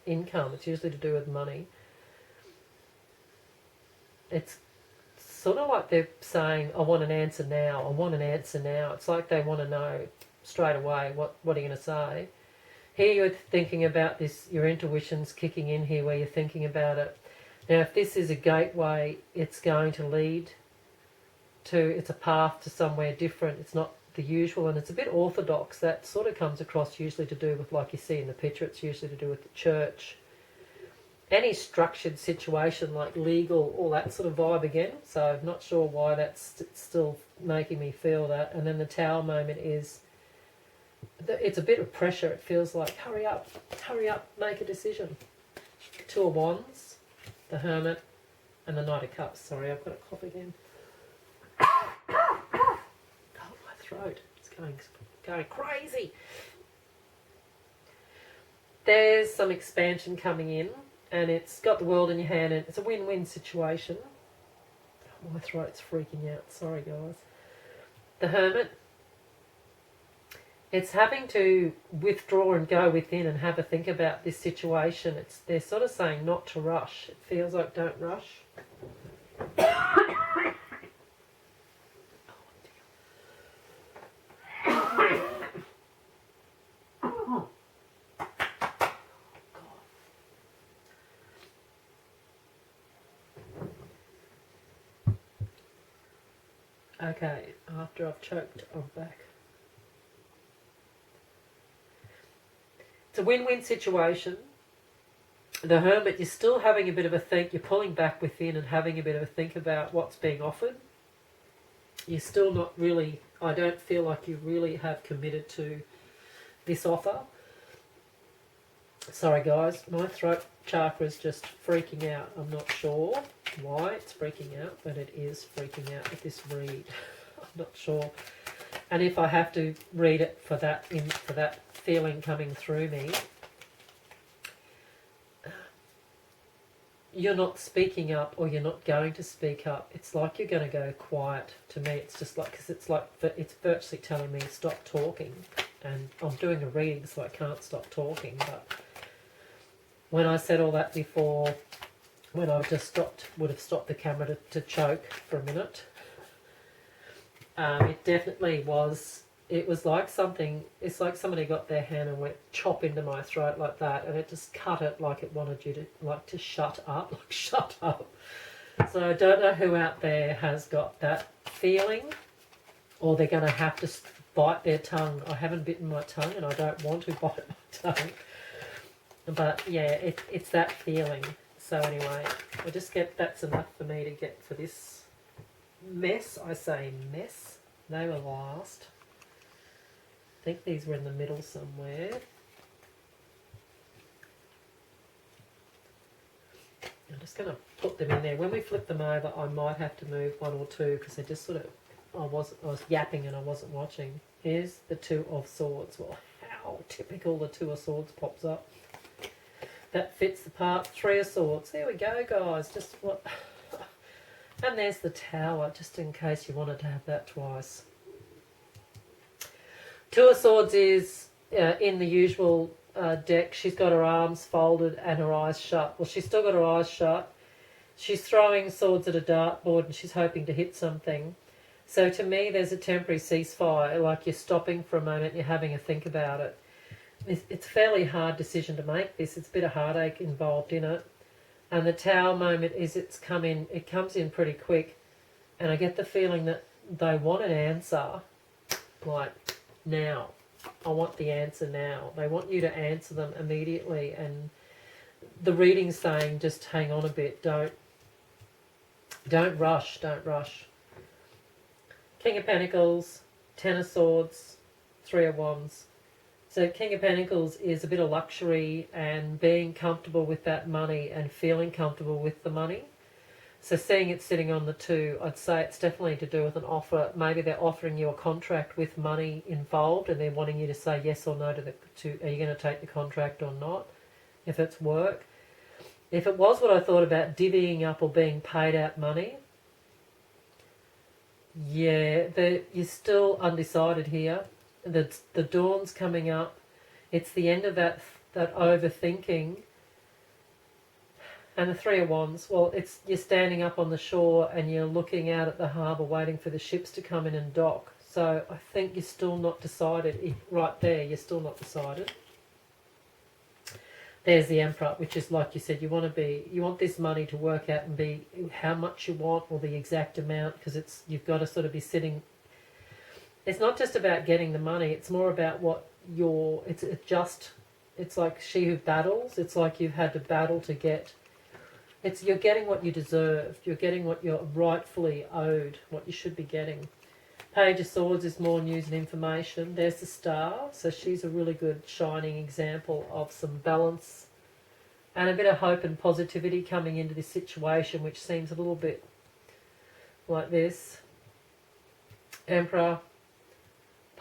income. It's usually to do with money. It's sort of like they're saying, I want an answer now, I want an answer now. It's like they want to know straight away, what are you going to say? Here you're thinking about this, your intuition's kicking in here where you're thinking about it. Now, if this is a gateway, it's going to lead to, it's a path to somewhere different. It's not the usual, and it's a bit orthodox. That sort of comes across usually to do with, like you see in the picture, it's usually to do with the church. Any structured situation like legal, all that sort of vibe again. So I'm not sure why that's still making me feel that. And then the Tower moment is, it's a bit of pressure. It feels like, hurry up, make a decision. 2 of Wands, the Hermit, and the Knight of Cups. Sorry, I've got a cough again. Oh, my throat. It's going crazy. there's some expansion coming in, and it's got the world in your hand, and it's a win-win situation. My throat's freaking out. Sorry, guys. The Hermit. It's having to withdraw and go within and have a think about this situation. They're sort of saying not to rush. It feels like don't rush. Okay, after I've choked, I'm back. It's a win-win situation. The Hermit, you're still having a bit of a think. You're pulling back within and having a bit of a think about what's being offered. You're still not really, I don't feel like you really have committed to this offer. Sorry guys, my throat chakra is just freaking out. I'm not sure why it's freaking out, but it is freaking out with this read. I'm not sure. And if I have to read it for that feeling coming through me, you're not speaking up, or you're not going to speak up. It's like you're going to go quiet. To me, it's just like, because it's like, it's virtually telling me stop talking. And I'm doing a reading, so I can't stop talking. But when I said all that before, when I just would have stopped the camera to choke for a minute, it definitely was. It was like something. It's like somebody got their hand and went chop into my throat like that, and it just cut it like it wanted you to shut up, like shut up. So I don't know who out there has got that feeling, or they're going to have to bite their tongue. I haven't bitten my tongue, and I don't want to bite my tongue. But yeah, it's that feeling. So anyway, I just get, that's enough for me to get for this mess. I say mess. They were last. I think these were in the middle somewhere. I'm just going to put them in there. When we flip them over, I might have to move one or two, because they just sort of, I was yapping and I wasn't watching. Here's the Two of Swords. Well, how typical the Two of Swords pops up. That fits the part. Three of Swords. There we go, guys. Just what. And there's the Tower, just in case you wanted to have that twice. Two of Swords is in the usual deck. She's got her arms folded and her eyes shut. Well, she's still got her eyes shut. She's throwing swords at a dartboard and she's hoping to hit something. So to me, there's a temporary ceasefire, like you're stopping for a moment and you're having a think about it. It's a fairly hard decision to make this. It's a bit of heartache involved in it. And the Tower moment is it comes in pretty quick. And I get the feeling that they want an answer, like now. I want the answer now. They want you to answer them immediately. And the reading's saying just hang on a bit. Don't rush. Don't rush. King of Pentacles, Ten of Swords, Three of Wands. So King of Pentacles is a bit of luxury and being comfortable with that money and feeling comfortable with the money. So seeing it sitting on the two, I'd say it's definitely to do with an offer. Maybe they're offering you a contract with money involved and they're wanting you to say yes or no to are you going to take the contract or not, if it's work. If it was what I thought about divvying up or being paid out money, yeah, you're still undecided here. The dawn's coming up. It's the end of that overthinking. And the Three of Wands, well, you're standing up on the shore and you're looking out at the harbour waiting for the ships to come in and dock. So I think you're still not decided. Right there, you're still not decided. There's the Emperor, which is like you said, you want this money to work out and be how much you want or the exact amount, because you've got to sort of be sitting. It's not just about getting the money, it's more about what it's like She Who Battles. It's like you've had to battle to get, you're getting what you deserve, you're getting what you're rightfully owed, what you should be getting. Page of Swords is more news and information. There's the Star, so she's a really good shining example of some balance and a bit of hope and positivity coming into this situation, which seems a little bit like this. Emperor,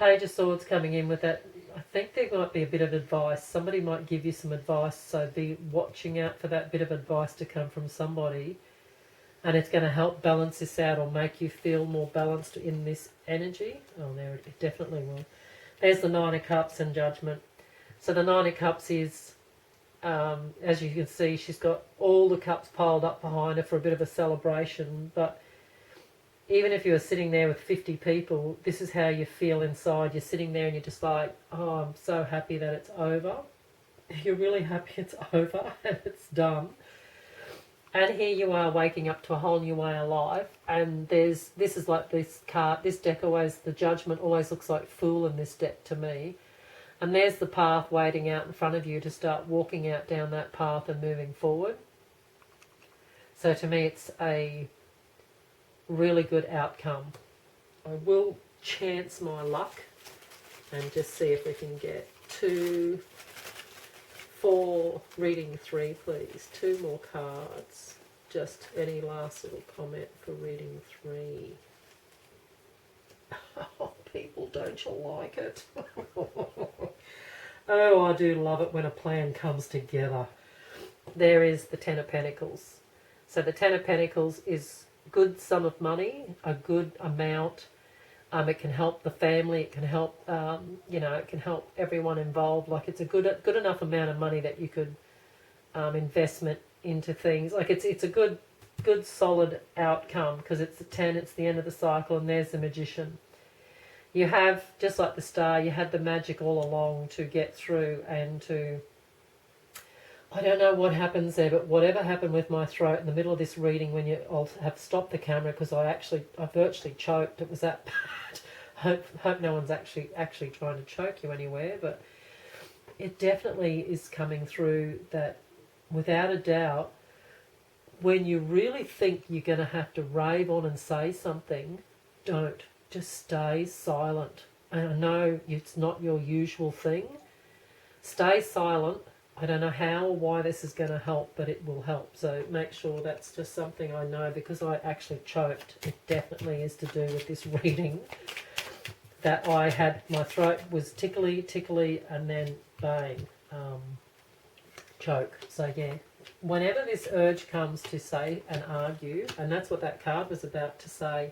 Page of Swords coming in with that. I think there might be a bit of advice. Somebody might give you some advice, so be watching out for that bit of advice to come from somebody. And it's going to help balance this out or make you feel more balanced in this energy. Oh, there it definitely will. There's the Nine of Cups and Judgment. So the Nine of Cups is, as you can see, she's got all the cups piled up behind her for a bit of a celebration. But even if you were sitting there with 50 people, this is how you feel inside. You're sitting there and you're just like, oh, I'm so happy that it's over. You're really happy it's over and it's done. And here you are waking up to a whole new way of life. And this is like this card, this deck always, the Judgment always looks like Fool in this deck to me. And there's the path waiting out in front of you to start walking out down that path and moving forward. So to me it's a really good outcome. I will chance my luck and just see if we can get 2, 4, reading 3 please. 2 more cards. Just any last little comment for reading 3. Oh, people, don't you like it? Oh, I do love it when a plan comes together. There is the Ten of Pentacles. So the Ten of Pentacles is good sum of money, a good amount. It can help the family. It can help, it can help everyone involved. Like it's a good enough amount of money that you could investment into things. Like it's a good solid outcome because it's the 10. It's the end of the cycle, and there's the Magician. You have, just like the Star, you had the magic all along to get through and to. I don't know what happens there, but whatever happened with my throat in the middle of this reading, when I'll have stopped the camera because I virtually choked. It was that bad. Hope no one's actually trying to choke you anywhere, but it definitely is coming through that, without a doubt, when you really think you're going to have to rave on and say something, don't. Just stay silent. And I know it's not your usual thing. Stay silent. I don't know how or why this is going to help, but it will help. So make sure that's just something I know, because I actually choked. It definitely is to do with this reading. That I had, my throat was tickly, and then bang, choke. So yeah, whenever this urge comes to say and argue, and that's what that card was about, to say,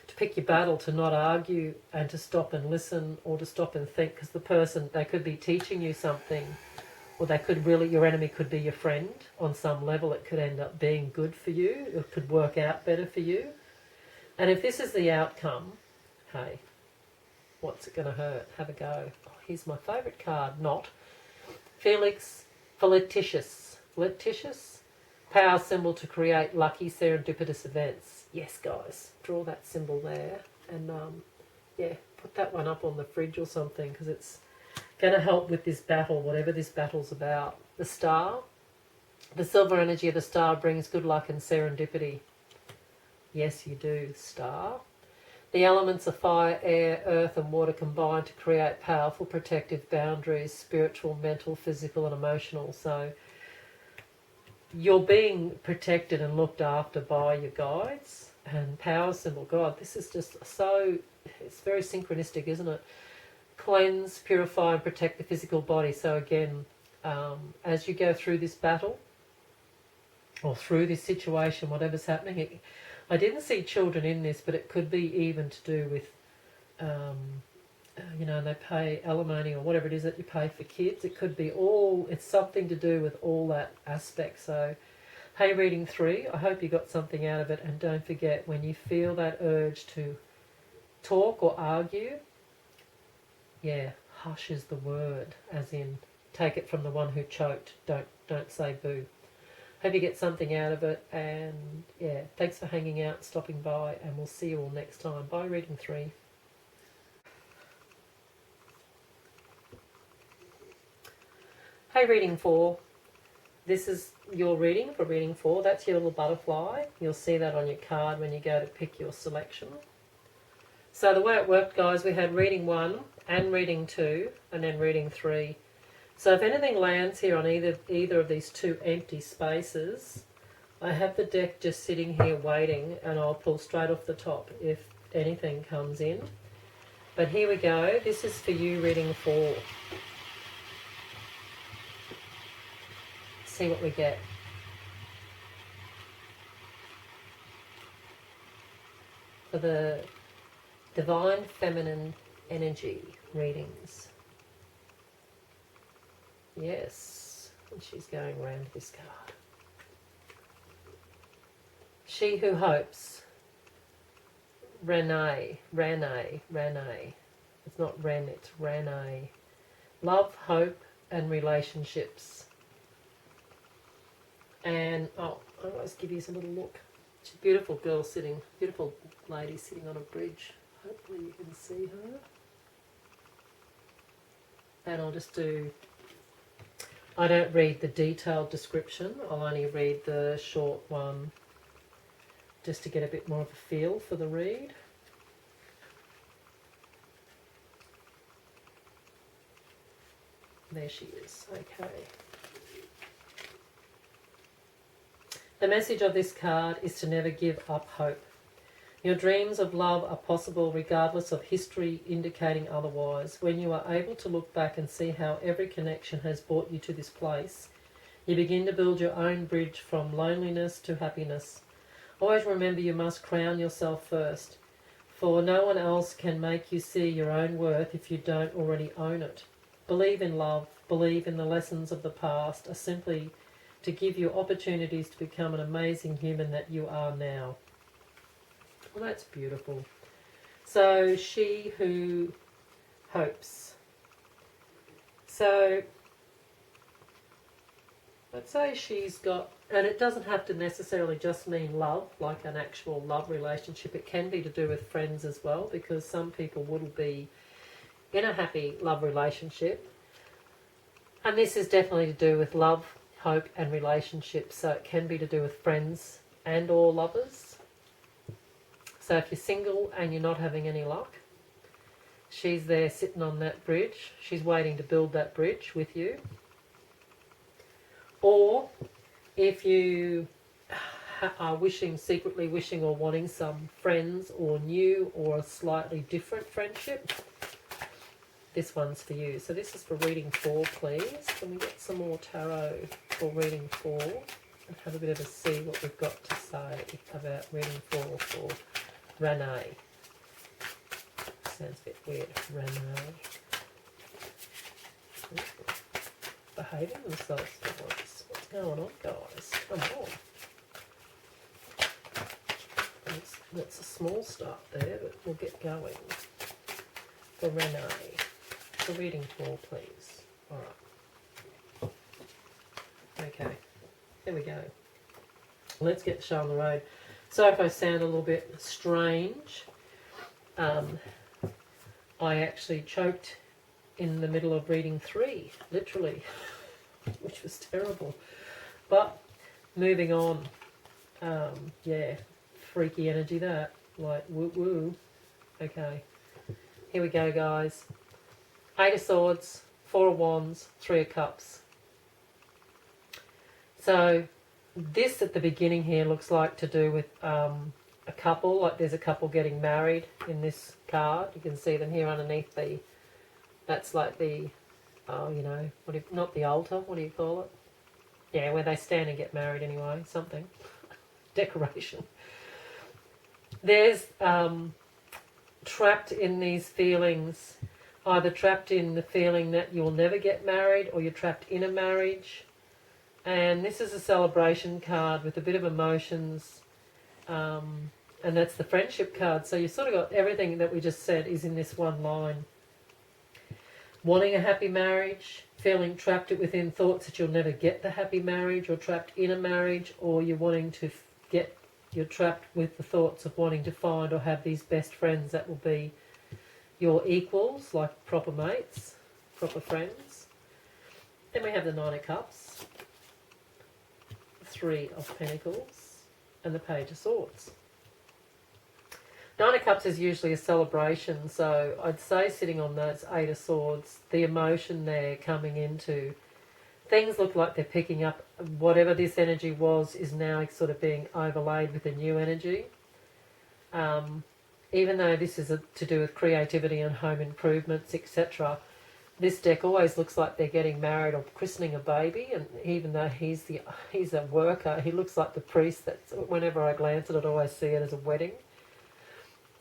to pick your battle, to not argue and to stop and listen, or to stop and think, because the person, they could be teaching you something, or they could really, your enemy could be your friend on some level. It could end up being good for you. It could work out better for you. And if this is the outcome, hey, what's it going to hurt? Have a go. Oh, here's my favourite card, not. Felicitous. Power symbol to create lucky serendipitous events. Yes, guys, draw that symbol there. And, yeah, put that one up on the fridge or something, because it's going to help with this battle, whatever this battle's about. The Star. The silver energy of the Star brings good luck and serendipity. Yes, you do, Star. The elements of fire, air, earth and water combine to create powerful protective boundaries, spiritual, mental, physical and emotional. So you're being protected and looked after by your guides. And power symbol, God, this is just so, it's very synchronistic, isn't it? Cleanse, purify and protect the physical body. So again, as you go through this battle or through this situation, whatever's happening, I didn't see children in this, but it could be even to do with, they pay alimony or whatever it is that you pay for kids. It could be it's something to do with all that aspect. So, hey, reading 3, I hope you got something out of it. And don't forget, when you feel that urge to talk or argue, yeah, hush is the word, as in take it from the one who choked. Don't say boo. Hope you get something out of it, and yeah, thanks for hanging out, stopping by, and we'll see you all next time. Bye, reading 3. Hey, reading 4. This is your reading for reading 4. That's your little butterfly. You'll see that on your card when you go to pick your selection. So the way it worked, guys, we had reading 1 and reading 2, and then reading 3. So if anything lands here on either of these 2 empty spaces, I have the deck just sitting here waiting, and I'll pull straight off the top if anything comes in. But here we go. This is for you, reading 4. See what we get. For the Divine Feminine Energy readings. Yes, and she's going around this card. She who hopes. Renee. It's not Ren, it's Renee. Love, hope, and relationships. And, oh, I always give you a little look. She's a beautiful girl sitting, beautiful lady sitting on a bridge. Hopefully you can see her. And I'll just do, I don't read the detailed description, I'll only read the short one just to get a bit more of a feel for the read. There she is, okay. The message of this card is to never give up hope. Your dreams of love are possible regardless of history indicating otherwise. When you are able to look back and see how every connection has brought you to this place, you begin to build your own bridge from loneliness to happiness. Always remember you must crown yourself first, for no one else can make you see your own worth if you don't already own it. Believe in love, believe in the lessons of the past are simply to give you opportunities to become an amazing human that you are now. Well, that's beautiful. So, she who hopes. So, let's say she's got, and it doesn't have to necessarily just mean love, like an actual love relationship. It can be to do with friends as well, because some people wouldn't be in a happy love relationship. And this is definitely to do with love, hope and relationships. So it can be to do with friends and or lovers. So if you're single and you're not having any luck, she's there sitting on that bridge. She's waiting to build that bridge with you. Or if you are secretly wishing or wanting some friends or new or a slightly different friendship, this one's for you. So this is for reading 4, please. Can we get some more tarot for reading 4? And have a bit of a see what we've got to say about reading 4 for Renee. Sounds a bit weird. Renee. Behaving themselves for once. What's going on, guys? Come on. That's a small start there, but we'll get going. For Renee. For reading 4, please. Alright. Okay. There we go. Let's get the show on the road. So if I sound a little bit strange, I actually choked in the middle of reading 3, literally, which was terrible. But moving on, yeah, freaky energy that, like woo woo. Okay, here we go, guys. 8 of Swords, 4 of Wands, 3 of Cups. So this at the beginning here looks like to do with a couple, like there's a couple getting married in this card. You can see them here underneath the, that's like the, you know, not the altar, what do you call it? Yeah, where they stand and get married anyway, something. Decoration. There's trapped in these feelings, either trapped in the feeling that you'll never get married or you're trapped in a marriage. And this is a celebration card with a bit of emotions, and that's the friendship card. So you've sort of got everything that we just said is in this one line. Wanting a happy marriage, feeling trapped within thoughts that you'll never get the happy marriage, or trapped in a marriage, or you're wanting to you're trapped with the thoughts of wanting to find or have these best friends that will be your equals, like proper mates, proper friends. Then we have the 9 of Cups, 3 of Pentacles, and the Page of Swords. 9 of Cups is usually a celebration, so I'd say sitting on those 8 of Swords, the emotion there coming into, things look like they're picking up, whatever this energy was is now sort of being overlaid with a new energy. even though this is to do with creativity and home improvements, etc., this deck always looks like they're getting married or christening a baby, and even though he's a worker, he looks like the priest. That's whenever I glance at it, I always see it as a wedding.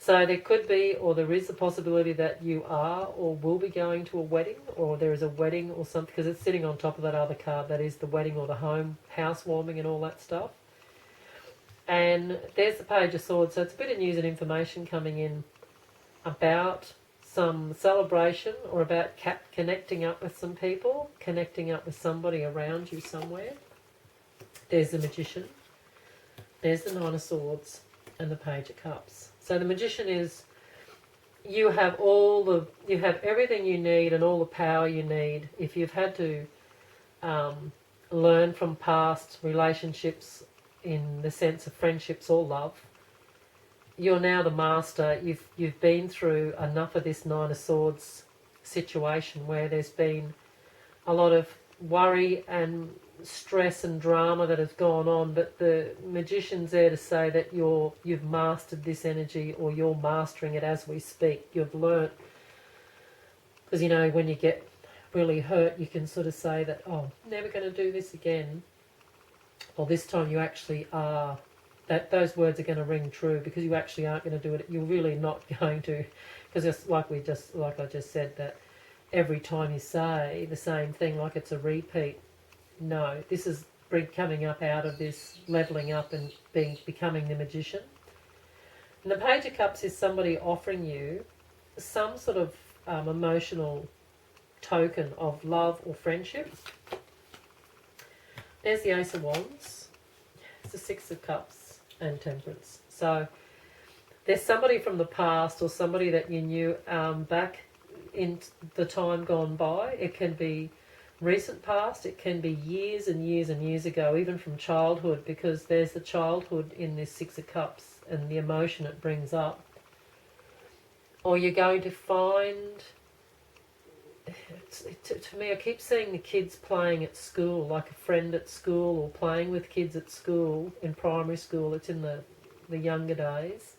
So there could be, or there is a possibility that you are or will be going to a wedding, or there is a wedding or something, because it's sitting on top of that other card that is the wedding or the housewarming and all that stuff. And there's the Page of Swords, so it's a bit of news and information coming in about some celebration or about connecting up with some people, connecting up with somebody around you somewhere. There's the Magician, there's the Nine of Swords, and the Page of Cups. So the Magician is, you have everything you need and all the power you need. If you've had to learn from past relationships in the sense of friendships or love, you're now the master. You've been through enough of this Nine of Swords situation where there's been a lot of worry and stress and drama that has gone on, but the Magician's there to say that you've mastered this energy, or you're mastering it as we speak. You've learnt, because when you get really hurt, you can sort of say that, oh, never going to do this again. Or this time you actually are, that those words are going to ring true, because you actually aren't going to do it. You're really not going to, because it's like I just said, that every time you say the same thing, like it's a repeat. No, this is coming up out of this levelling up and becoming the Magician. And the Page of Cups is somebody offering you some sort of emotional token of love or friendship. There's the Ace of Wands. It's the Six of Cups and Temperance. So there's somebody from the past, or somebody that you knew back in the time gone by. It can be recent past, it can be years and years and years ago, even from childhood, because there's the childhood in this Six of Cups and the emotion it brings up. Or you're going to find, to me, I keep seeing the kids playing at school, like a friend at school, or playing with kids at school, in primary school. It's in the younger days.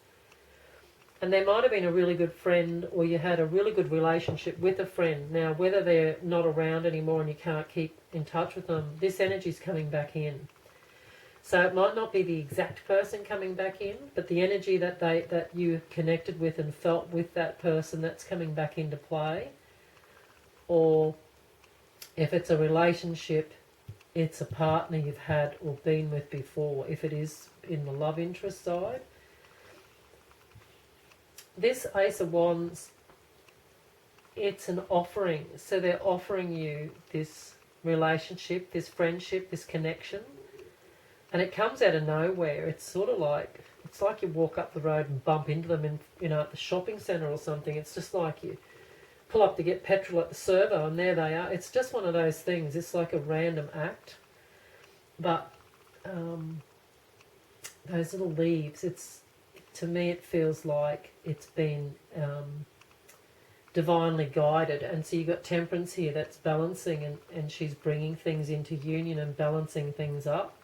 And there might have been a really good friend, or you had a really good relationship with a friend. Now, whether they're not around anymore and you can't keep in touch with them, this energy is coming back in. So it might not be the exact person coming back in, but the energy that you connected with and felt with that person, that's coming back into play. Or if it's a relationship, it's a partner you've had or been with before, if it is in the love interest side. This Ace of Wands, it's an offering. So they're offering you this relationship, this friendship, this connection. And it comes out of nowhere. It's sort of like, it's like you walk up the road and bump into them at the shopping centre or something. It's just like you pull up to get petrol at the servo and there they are. It's just one of those things. It's like a random act. But those little leaves, to me it feels like it's been divinely guided. And so you've got Temperance here that's balancing, and she's bringing things into union and balancing things up.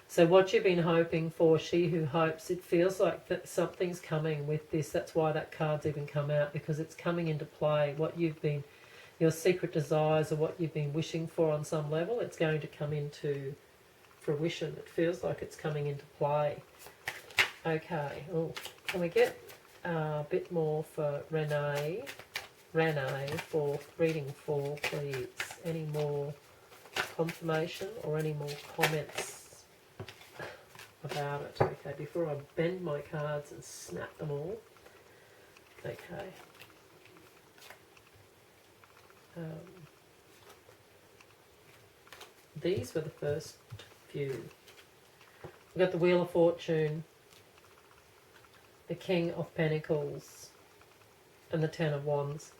So what you've been hoping for, she who hopes, it feels like that something's coming with this. That's why that card's even come out, because it's coming into play. What you've been, your secret desires, or what you've been wishing for on some level, it's going to come into fruition. It feels like it's coming into play. Okay, can we get a bit more for Renee? Renee, for reading 4, please. Any more confirmation or any more comments about it? Okay, before I bend my cards and snap them all. Okay. These were the first few. We've got the Wheel of Fortune, the King of Pentacles, and the Ten of Wands.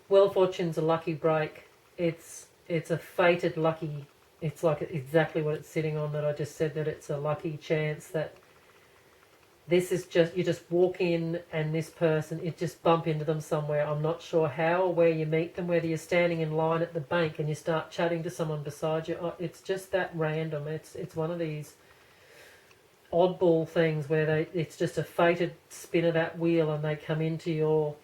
Wheel of Fortune's a lucky break. It's a fated lucky. It's like exactly what it's sitting on, that I just said, that it's a lucky chance that this is just, you just walk in and this person, it just bump into them somewhere. I'm not sure how or where you meet them, whether you're standing in line at the bank and you start chatting to someone beside you. It's just that random. It's one of these oddball things where it's just a fated spin of that wheel, and they come into your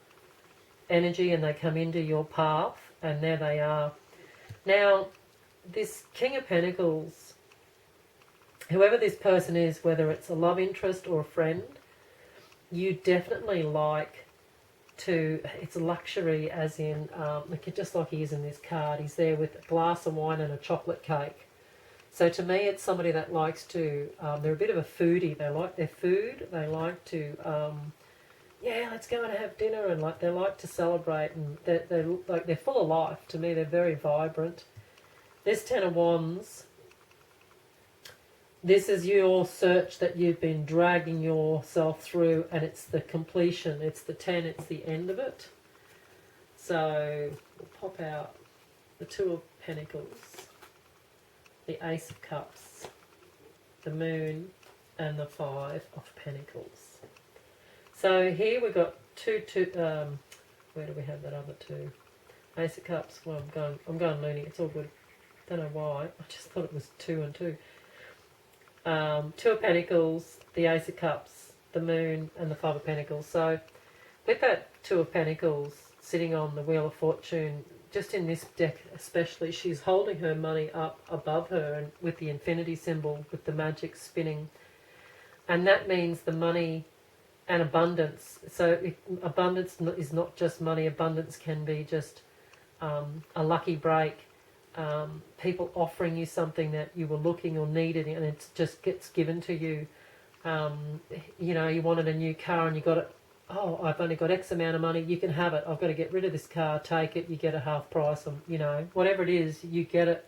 energy and they come into your path, and there they are. Now, this King of Pentacles, whoever this person is, whether it's a love interest or a friend, you definitely like to, it's luxury as in, just like he is in this card, he's there with a glass of wine and a chocolate cake. So to me, it's somebody that likes to, they're a bit of a foodie. They like their food. They like to, yeah, let's go and have dinner, and like they like to celebrate, and they're full of life. To me, they're very vibrant. This Ten of Wands, this is your search that you've been dragging yourself through, and it's the completion. It's the 10, it's the end of it. So we'll pop out the Two of Pentacles, the Ace of Cups, the Moon, and the Five of Pentacles. So here we've got two. Where do we have that other two? Ace of Cups. Well, I'm going loony. It's all good. Don't know why. I just thought it was 2 and 2. Two of Pentacles, the Ace of Cups, the Moon, and the Five of Pentacles. So with that Two of Pentacles sitting on the Wheel of Fortune, just in this deck especially, she's holding her money up above her, and with the infinity symbol, with the magic spinning. And that means the money and abundance. So abundance is not just money. Abundance can be just a lucky break, people offering you something that you were looking or needed, and it just gets given to you. You know, you wanted a new car and you got it. Oh, I've only got X amount of money. You can have it. I've got to get rid of this car. Take it. You get a half price. You know, whatever it is, you get it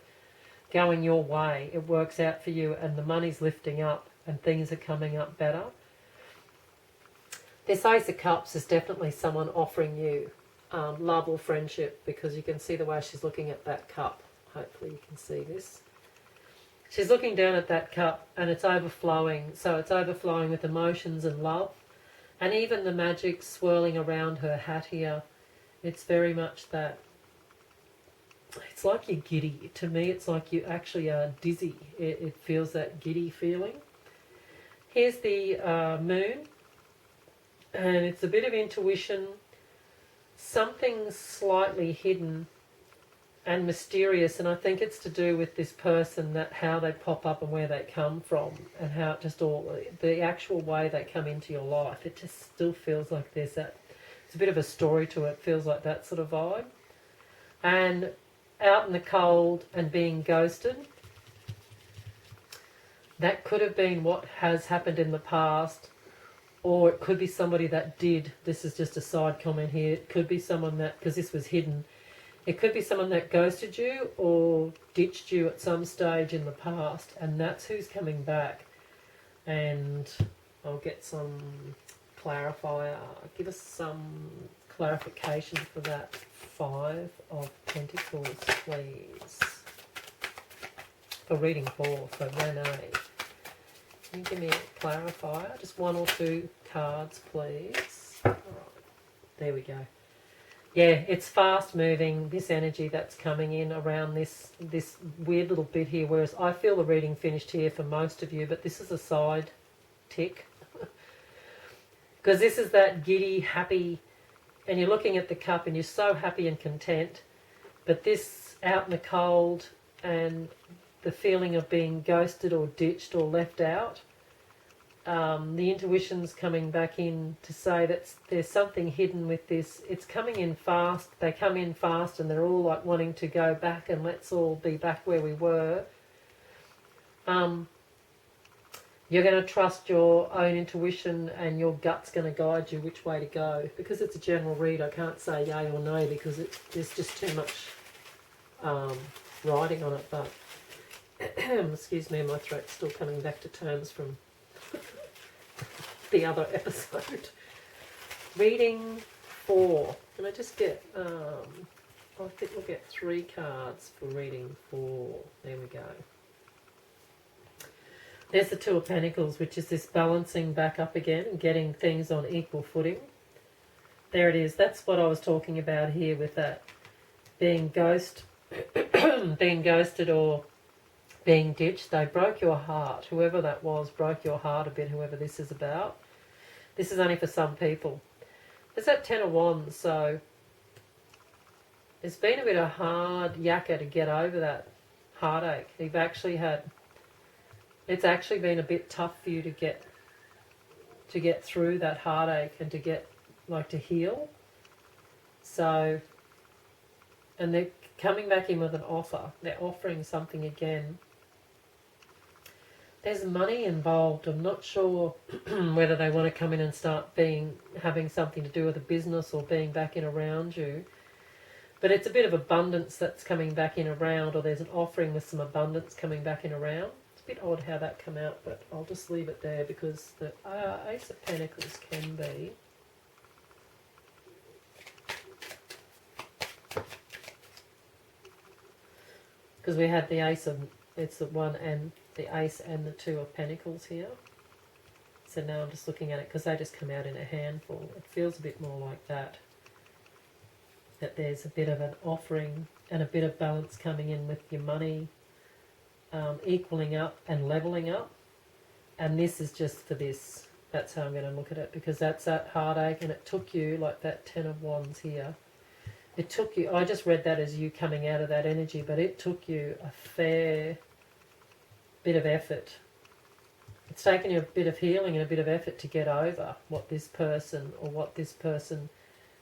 going your way. It works out for you, and the money's lifting up, and things are coming up better. This Ace of Cups is definitely someone offering you love or friendship, because you can see the way she's looking at that cup. Hopefully you can see this. She's looking down at that cup, and it's overflowing. So it's overflowing with emotions and love. And even the magic swirling around her hat here, it's very much that. It's like you're giddy. To me, it's like you actually are dizzy. It feels that giddy feeling. Here's the Moon. And it's a bit of intuition, something slightly hidden and mysterious, and I think it's to do with this person, that how they pop up and where they come from, and how it just all, the actual way they come into your life. It just still feels like there's that, it's a bit of a story to it, feels like that sort of vibe. And out in the cold and being ghosted, that could have been what has happened in the past. Or it could be somebody that did, this is just a side comment here, it could be someone that, because this was hidden, it could be someone that ghosted you or ditched you at some stage in the past, and that's who's coming back. And I'll get some clarifier, give us some clarification for that Five of Pentacles, please. For reading 4, for Renee. Can you give me a clarifier? Just 1 or 2 cards, please. All right. There we go. Yeah, it's fast moving, this energy that's coming in around this weird little bit here, whereas I feel the reading finished here for most of you, but this is a side tick. Because this is that giddy, happy, and you're looking at the cup and you're so happy and content, but this out in the cold and the feeling of being ghosted or ditched or left out, the intuition's coming back in to say that there's something hidden with this. It's coming in fast. They come in fast and they're all like wanting to go back and let's all be back where we were. You're going to trust your own intuition, and your gut's going to guide you which way to go. Because it's a general read, I can't say yay or no, because there's just too much writing on it. But excuse me, my throat's still coming back to terms from the other episode. Reading 4. Can I just get, I think we'll get 3 cards for reading 4. There we go. There's the Two of Pentacles, which is this balancing back up again and getting things on equal footing. There it is. That's what I was talking about here with that being ghosted or being ditched. They broke your heart. Whoever that was broke your heart a bit, whoever this is about. This is only for some people. There's that Ten of Wands, so it's been a bit of hard yakka to get over that heartache. You've actually had, it's actually been a bit tough for you to get through that heartache and to get, like, to heal. So, and they're coming back in with an offer. They're offering something again. There's money involved. I'm not sure whether they want to come in and start having something to do with a business or being back in around you. But it's a bit of abundance that's coming back in around, or there's an offering with some abundance coming back in around. It's a bit odd how that come out, but I'll just leave it there because the Ace of Pentacles can be. Because we had the Ace of, it's the one and the Ace and the Two of Pentacles here. So now I'm just looking at it because they just come out in a handful. It feels a bit more like that. That there's a bit of an offering and a bit of balance coming in with your money equaling up and leveling up. And this is just for this. That's how I'm going to look at it, because that's that heartache, and it took you, like that Ten of Wands here. It took you, I just read that as you coming out of that energy, but it took you a fair bit of effort. It's taken you a bit of healing and a bit of effort to get over what this person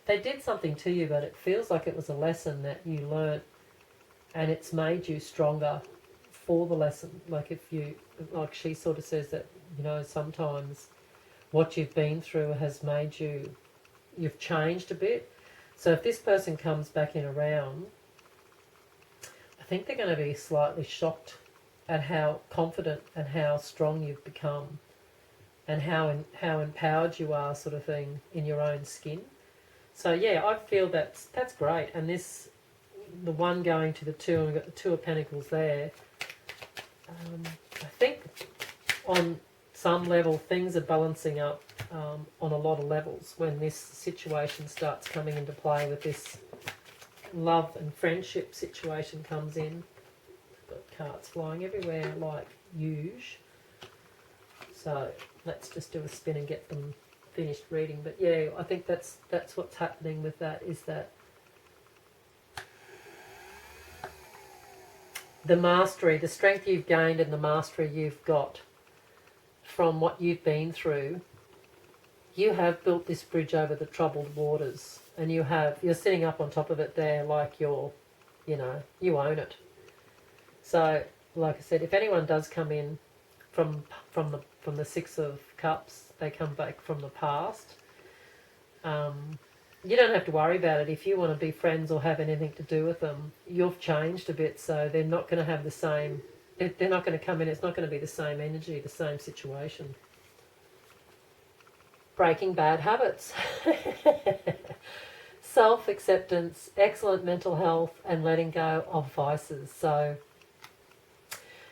they did something to you, but it feels like it was a lesson that you learnt, and it's made you stronger for the lesson. Like if you, like she sort of says that, you know, sometimes what you've been through has made you, you've changed a bit. So if this person comes back in around, I think they're going to be slightly shocked at how confident and how strong you've become, and how empowered you are, sort of thing, in your own skin. So yeah, I feel that's great. And this, the one going to the two, and we've got the Two of Pentacles there. I think on some level things are balancing up on a lot of levels when this situation starts coming into play, with this love and friendship situation comes in. Got cards flying everywhere like usual. So let's just do a spin and get them finished reading. But yeah, I think that's what's happening with that, is that the mastery, the strength you've gained and the mastery you've got from what you've been through, you have built this bridge over the troubled waters, and you're sitting up on top of it there like you're, you know, you own it. So like I said, if anyone does come in from the Six of Cups, they come back from the past, you don't have to worry about it. If you want to be friends or have anything to do with them, you've changed a bit, so they're not going to have the same, they're not going to come in, it's not going to be the same energy, the same situation. Breaking bad habits. Self-acceptance, excellent mental health, and letting go of vices. So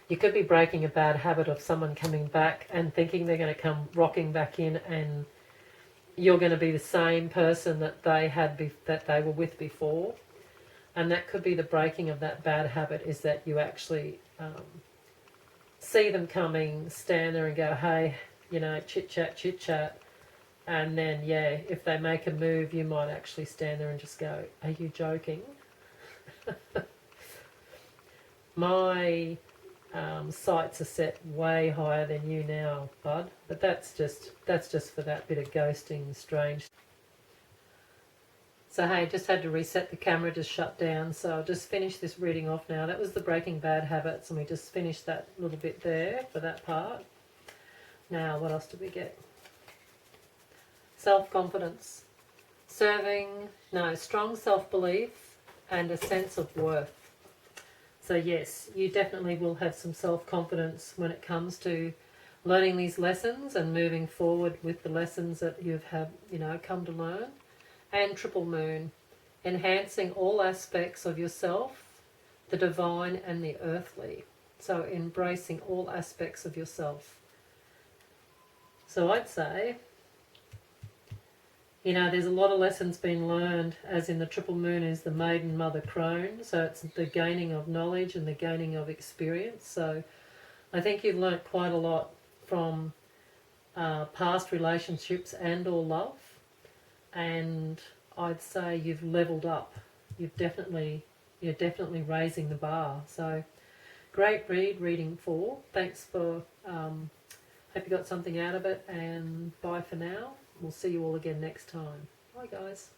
you could be breaking a bad habit of someone coming back and thinking they're going to come rocking back in, and you're going to be the same person that they were with before. And that could be the breaking of that bad habit, is that you actually see them coming, stand there and go, hey, you know, chit chat. And then, yeah, if they make a move, you might actually stand there and just go, are you joking? My sights are set way higher than you now, bud. But that's just for that bit of ghosting, strange. So hey, just had to reset the camera, just shut down. So I'll just finish this reading off now. That was the breaking bad habits, and we just finished that little bit there for that part. Now, what else did we get? Self-confidence, strong self-belief and a sense of worth. So yes, you definitely will have some self-confidence when it comes to learning these lessons and moving forward with the lessons that you've come to learn. And triple moon, enhancing all aspects of yourself, the divine and the earthly. So embracing all aspects of yourself. So I'd say You know, there's a lot of lessons being learned, as in the triple moon is the maiden mother crone, so it's the gaining of knowledge and the gaining of experience. So I think you've learnt quite a lot from past relationships and or love, and I'd say you've leveled up. You're definitely raising the bar. So great reading 4. Thanks for hope you got something out of it, and bye for now. We'll see you all again next time. Bye guys.